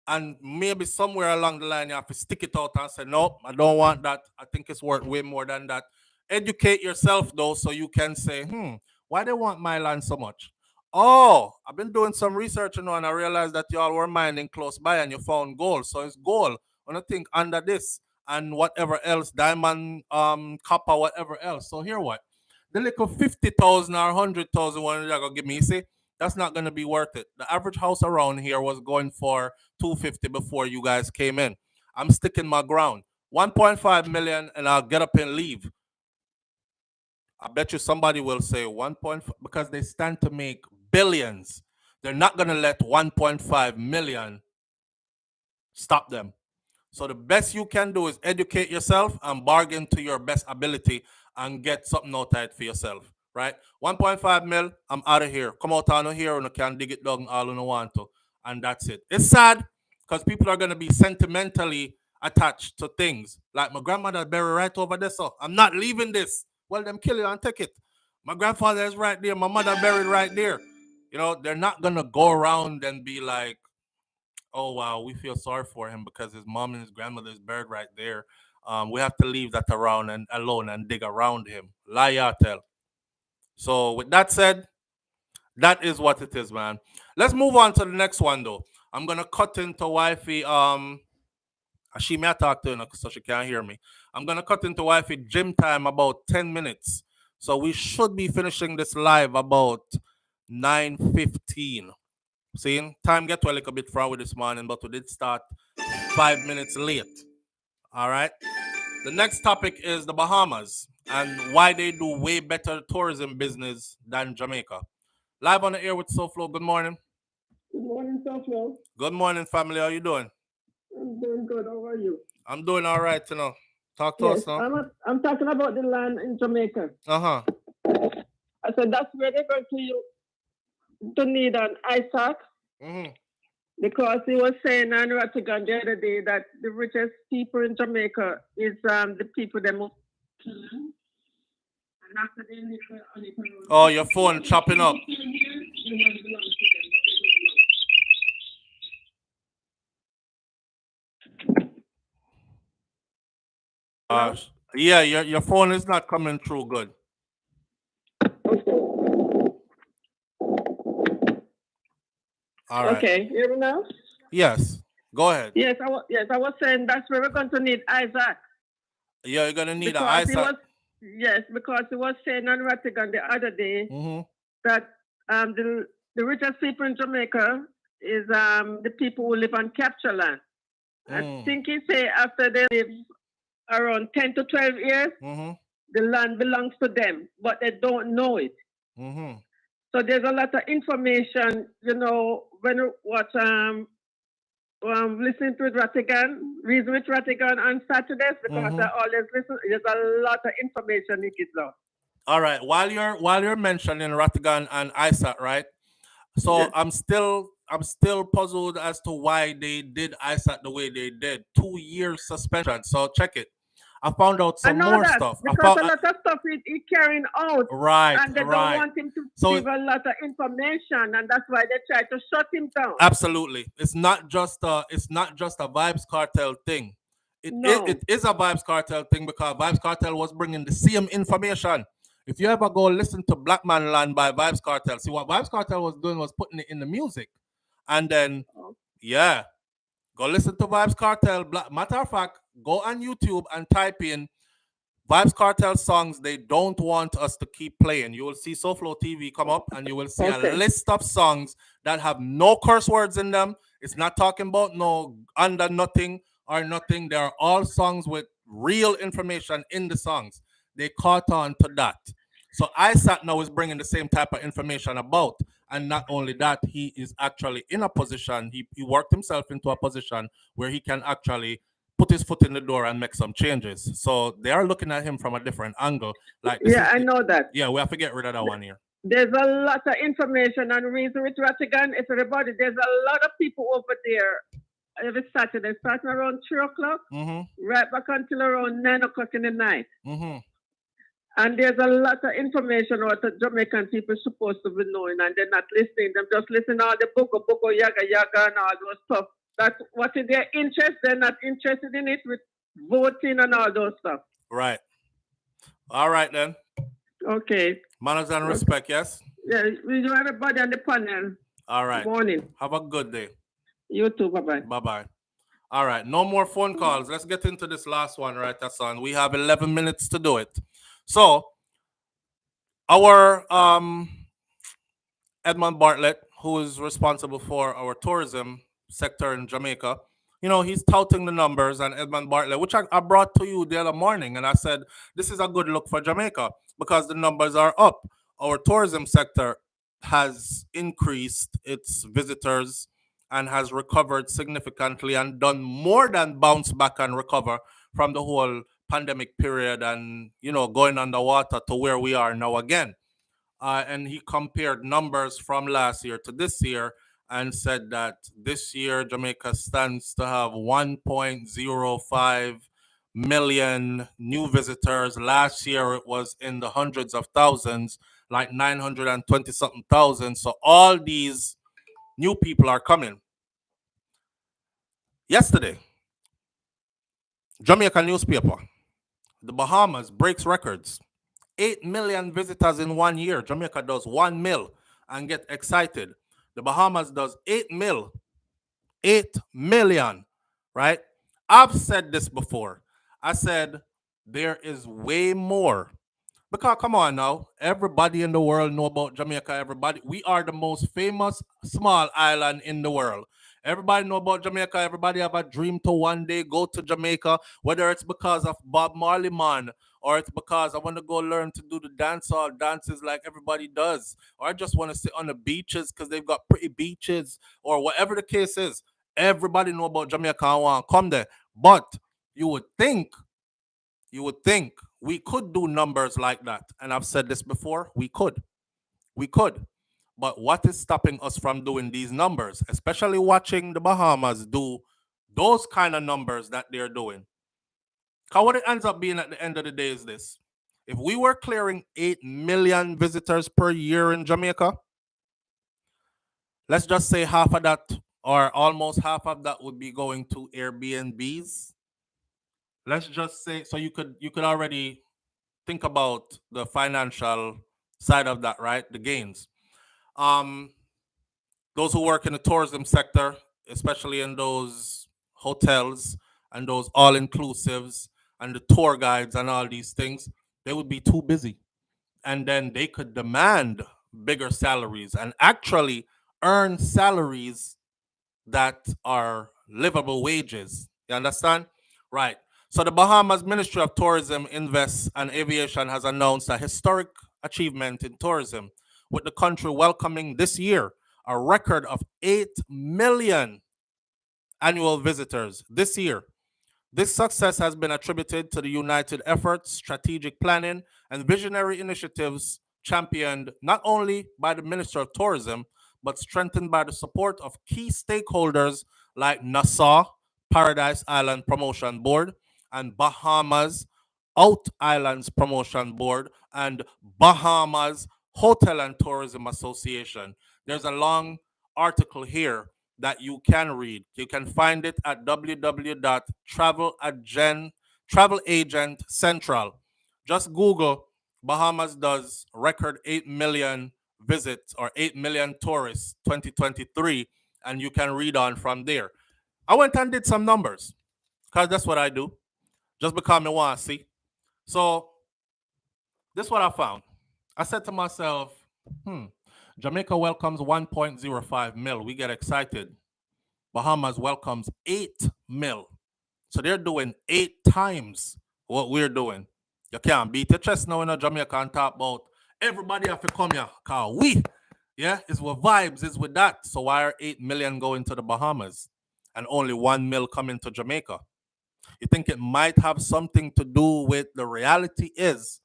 and maybe somewhere along the line you have to stick it out and say, no, I don't want that. I think it's worth way more than that. Educate yourself though, so you can say, why they want my land so much? Oh, I've been doing some research, and I realized that y'all were mining close by and you found gold. So it's gold. I think under this and whatever else, diamond, copper, whatever else. So here what? The little 50,000 or 100,000 one they're gonna give me, you see, that's not gonna be worth it. The average house around here was going for 250 before you guys came in. I'm sticking my ground. 1.5 million, and I'll get up and leave. I bet you somebody will say 1.5 because they stand to make billions. They're not gonna let 1.5 million stop them. So the best you can do is educate yourself and bargain to your best ability and get something out of it for yourself, right? 1.5 mil, I'm out of here. Come out on here and you can dig it down all you want to. And that's it. It's sad because people are going to be sentimentally attached to things. Like my grandmother buried right over there, so I'm not leaving this. Well, them kill you and take it. My grandfather is right there. My mother buried right there. They're not going to go around and be like, oh wow, we feel sorry for him because his mom and his grandmother is buried right there. We have to leave that around and alone and dig around him. Lie tell. So with that said, that is what it is, man. Let's move on to the next one though. I'm gonna cut into wifey. She may talk to her so she can't hear me. I'm gonna cut into wifey gym time about 10 minutes. So we should be finishing this live about 9:15. See, time get a little bit forward this morning, but we did start 5 minutes late. All right. The next topic is the Bahamas and why they do way better tourism business than Jamaica. Live on the air with SouFlo. Good morning. Good morning, SouFlo. Good morning, family. How you doing? I'm doing good. How are you? I'm doing all right, Talk to us now. I'm talking about the land in Jamaica. Uh-huh. I said that's where they're going to need an ISAC. Mm-hmm. Because he was saying on Ratigan the other day that the richest people in Jamaica is the people that move. Oh, your phone chopping up. Yeah, your phone is not coming through good. All right. Okay, hear me now? Yes, go ahead. Yes, I was saying that's where we're going to need Isaac. Yeah, you're going to need an Isaac. Yes, because he was saying on Ratigan the other day that the richest people in Jamaica is the people who live on capture land. I think he say after they live around 10 to 12 years, the land belongs to them, but they don't know it. So there's a lot of information, when what listening to Ratigan, reason with Ratigan on Saturdays because I always listen. There's a lot of information he gives out. All right. While you're mentioning Ratigan and ISAT, right? So Yes. I'm still puzzled as to why they did ISAT the way they did. 2 years suspension. So check it. I found out some more stuff. Because a lot of stuff he carrying out. Right. And they don't want him to give a lot of information, and that's why they try to shut him down. Absolutely. It's not just a Vibes Cartel thing. It is a Vibes Cartel thing because Vibes Cartel was bringing the same information. If you ever go listen to Black Man Land by Vibes Cartel, see what Vibes Cartel was doing was putting it in the music. And then, go listen to Vibes Cartel. Matter of fact, go on YouTube and type in Vibes Cartel songs they don't want us to keep playing. You will see SouFLoTV come up and you will see a list of songs that have no curse words in them. It's not talking about no under nothing or nothing. They are all songs with real information in the songs. They caught on to that. So ISAT now is bringing the same type of information about. And not only that, he is actually in a position, he worked himself into a position where he can actually put his foot in the door and make some changes. So they are looking at him from a different angle. Like I know that. Yeah, we have to get rid of that one here. There's a lot of information and reason with Ratigan. If everybody, there's a lot of people over there every Saturday, starting around 3 o'clock, right back until around 9 o'clock in the night. And there's a lot of information what the Jamaican people are supposed to be knowing, and they're not listening. They're just listening to all the boko, yaga, and all those stuff. That's what is their interest. They're not interested in it with voting and all those stuff. Right. All right, then. Okay. Manners and respect, yes? Yeah, we do everybody on the panel. All right. Good morning. Have a good day. You too. Bye-bye. Bye-bye. All right. No more phone calls. Let's get into this last one, right, Hassan? We have 11 minutes to do it. So, our Edmund Bartlett, who is responsible for our tourism sector in Jamaica, you know, he's touting the numbers, and Edmund Bartlett, which I brought to you the other morning, and I said, this is a good look for Jamaica because the numbers are up. Our tourism sector has increased its visitors and has recovered significantly and done more than bounce back and recover from the whole pandemic period and, you know, going underwater to where we are now again. And he compared numbers from last year to this year and said that this year Jamaica stands to have 1.05 million new visitors. Last year it was in the hundreds of thousands, like 920 something thousand. So all these new people are coming. Yesterday, Jamaica newspaper, the Bahamas breaks records. 8 million visitors in 1 year. Jamaica does 1 mil and get excited. The Bahamas does 8 mil. 8 million, right? I've said this before. I said there is way more. Because come on now, everybody in the world know about Jamaica. Everybody, we are the most famous small island in the world. Everybody know about Jamaica. Everybody have a dream to one day go to Jamaica, whether it's because of Bob Marley man, or it's because I want to go learn to do the dancehall dances like everybody does, or I just want to sit on the beaches because they've got pretty beaches, or whatever the case is. Everybody know about Jamaica and want to come there. But you would think we could do numbers like that. And I've said this before, we could. But what is stopping us from doing these numbers, especially watching the Bahamas do those kind of numbers that they're doing? Because what it ends up being at the end of the day is this. If we were clearing 8 million visitors per year in Jamaica, let's just say half of that or almost half of that would be going to Airbnbs. Let's just say, so you could already think about the financial side of that, right? The gains. Those who work in the tourism sector, especially in those hotels and those all-inclusives and the tour guides and all these things, they would be too busy. And then they could demand bigger salaries and actually earn salaries that are livable wages. You understand? Right. So the Bahamas Ministry of Tourism, Invest and Aviation has announced a historic achievement in tourism, with the country welcoming this year a record of 8 million annual visitors this year. This success has been attributed to the united efforts, strategic planning, and visionary initiatives championed not only by the Minister of Tourism, but strengthened by the support of key stakeholders like Nassau Paradise Island Promotion Board and Bahamas Out Islands Promotion Board and Bahamas Hotel and Tourism Association. There's a long article here that you can read. You can find it at www.travelagentcentral. Just Google Bahamas does record 8 million visits or 8 million tourists 2023, and you can read on from there. I went and did some numbers because that's what I do, just because I want to see. So this is what I found. I said to myself, Jamaica welcomes 1.05 mil. We get excited. Bahamas welcomes 8 mil. So they're doing 8 times what we're doing. You can't beat your chest now in Jamaica and talk about everybody have to come here. Cause we, it's with vibes, it's with that. So why are 8 million going to the Bahamas and only 1 mil coming to Jamaica? You think it might have something to do with the reality is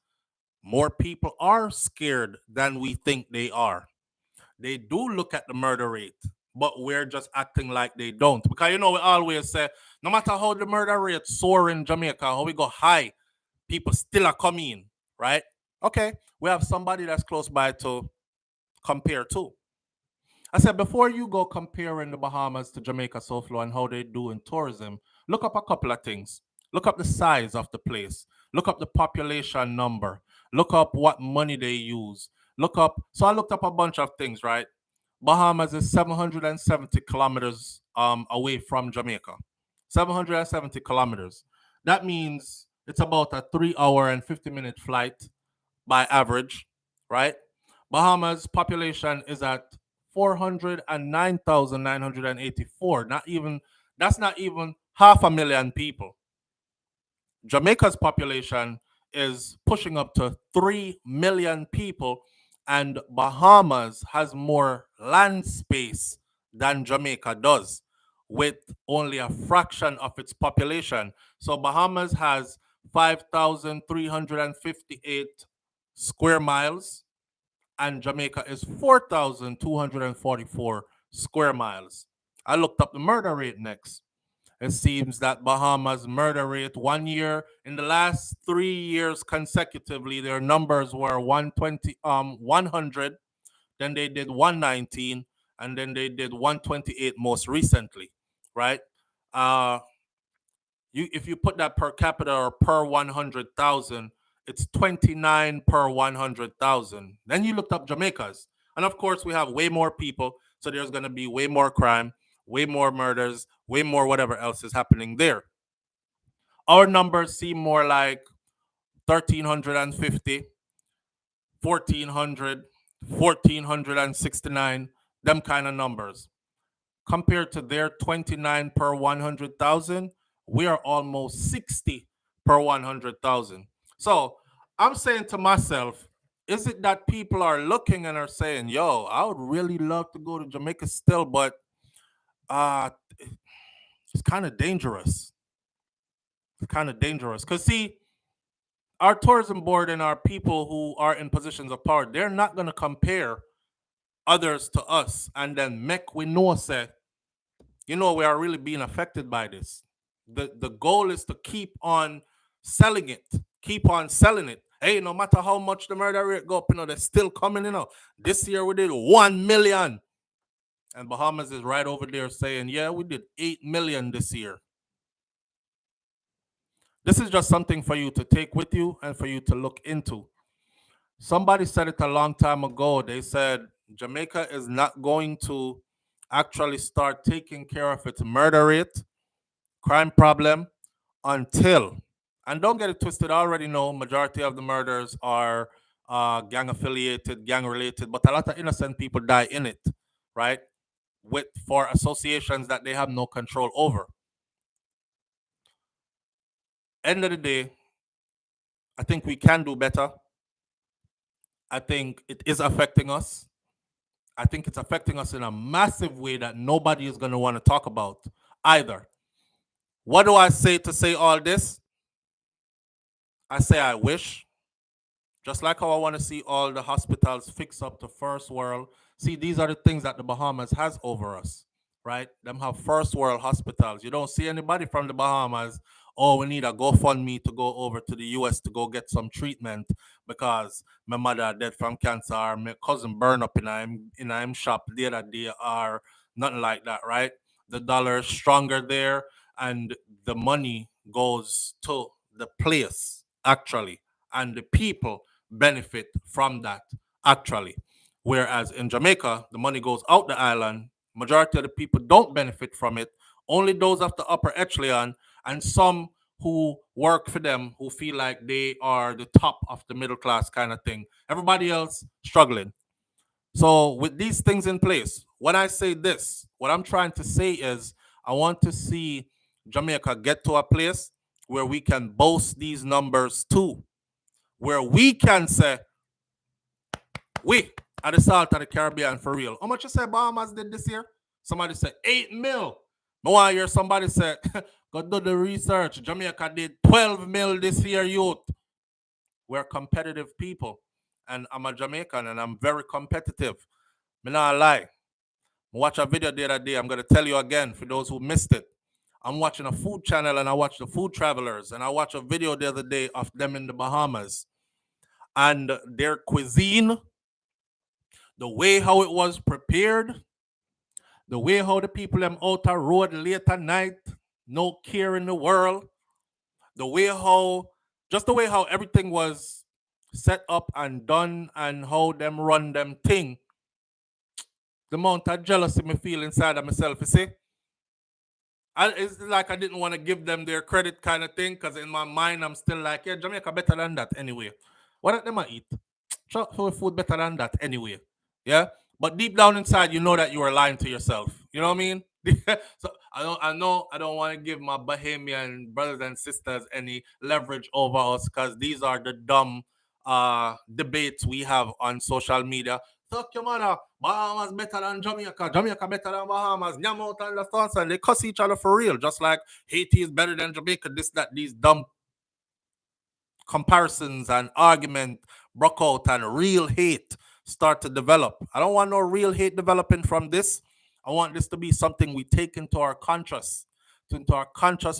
more people are scared than we think they are. They do look at the murder rate, but we're just acting like they don't. Because we always say, no matter how the murder rate soar in Jamaica, how we go high, people still are coming, right? Okay, we have somebody that's close by to compare to. I said, before you go comparing the Bahamas to Jamaica SouFLo and how they do in tourism, look up a couple of things. Look up the size of the place. Look up the population number. Look up what money they use. So I looked up a bunch of things, right? Bahamas is 770 kilometers away from Jamaica. 770 kilometers. That means it's about a 3-hour and 50-minute flight by average, right? Bahamas population is at 409,984. That's not even 500,000 people. Jamaica's population is pushing up to 3 million people, and Bahamas has more land space than Jamaica does, with only a fraction of its population. So Bahamas has 5,358 square miles, and Jamaica is 4,244 square miles. I looked up the murder rate next. It seems that Bahamas murder rate 1 year in the last 3 years consecutively, their numbers were 100, then they did 119, and then they did 128 most recently, right? If you put that per capita or per 100,000, it's 29 per 100,000. Then you looked up Jamaica's, and of course we have way more people, so there's going to be way more crime, way more murders, way more whatever else is happening there. Our numbers seem more like 1,350, 1,400, 1,469, them kind of numbers. Compared to their 29 per 100,000, we are almost 60 per 100,000. So I'm saying to myself, is it that people are looking and are saying, yo, I would really love to go to Jamaica still, but it's kind of dangerous. It's kind of dangerous. Because, see, our tourism board and our people who are in positions of power, they're not going to compare others to us and then make we know, say, we are really being affected by this. The goal is to keep on selling it. Keep on selling it. Hey, no matter how much the murder rate go up, they're still coming, This year we did 1 million. And Bahamas is right over there saying, yeah, we did 8 million this year. This is just something for you to take with you and for you to look into. Somebody said it a long time ago. They said Jamaica is not going to actually start taking care of its murder rate, crime problem, until, and don't get it twisted, I already know majority of the murders are gang affiliated, gang related, but a lot of innocent people die in it, right? For associations that they have no control over. End of the day, I think we can do better. I think it is affecting us. I think it's affecting us in a massive way that nobody is going to want to talk about. either. What do I say to say all this? I say I wish. Just like how I want to see all the hospitals fix up to first world. See, these are the things that the Bahamas has over us, right? Them have first world hospitals. You don't see anybody from the Bahamas, oh, we need a GoFundMe to go over to the US to go get some treatment because my mother dead from cancer, or my cousin burned up in a shop the other day, or nothing like that, right? The dollar is stronger there, and the money goes to the place, actually, and the people benefit from that, actually. Whereas in Jamaica, the money goes out the island. Majority of the people don't benefit from it. Only those of the upper echelon and some who work for them, who feel like they are the top of the middle class kind of thing. Everybody else struggling. So with these things in place, when I say this, what I'm trying to say is I want to see Jamaica get to a place where we can boast these numbers too, where we can say, we are the salt of the Caribbean for real. How much you say Bahamas did this year? Somebody said 8 mil. I want to hear somebody say, go do the research. Jamaica did 12 mil this year, youth. We're competitive people. And I'm a Jamaican and I'm very competitive. Me not lie. I watched a video the other day. I'm going to tell you again for those who missed it. I'm watching a food channel and I watch the Food Travelers. And I watched a video the other day of them in the Bahamas. And their cuisine, the way how it was prepared, the way how the people them out the road late at night, no care in the world, the way how everything was set up and done and how them run them thing, the amount of jealousy me feel inside of myself, you see? It's like I didn't want to give them their credit kind of thing, because in my mind I'm still like, yeah, Jamaica better than that anyway. What did them I eat? Food better than that anyway. Yeah? But deep down inside, you know that you are lying to yourself. You know what I mean? So I know I don't want to give my Bahamian brothers and sisters any leverage over us, because these are the dumb debates we have on social media. Fuck your mother, Bahamas better than Jamaica, Jamaica better than Bahamas, Nyamot and the thoughts, and they cuss each other for real, just like Haiti is better than Jamaica, this, that, these dumb comparisons and argument broke out and real hate start to develop. I don't want no real hate developing from this. I want this to be something we take into our conscious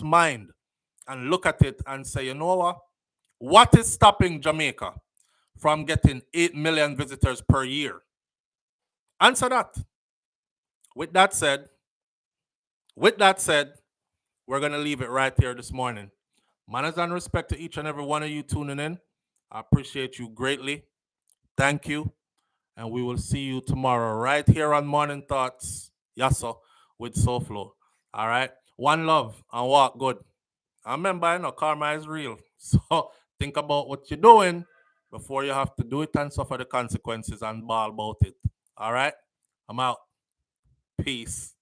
mind and look at it and say, you know what is stopping Jamaica from getting 8 million visitors per year? Answer that. With that said, we're going to leave it right here this morning. Manners and respect to each and every one of you tuning in. I appreciate you greatly. Thank you. And we will see you tomorrow right here on Morning Thoughts, Yasso, with SouFlo. All right? One love and walk good. And remember, karma is real. So think about what you're doing before you have to do it and suffer the consequences and bawl about it. All right? I'm out. Peace.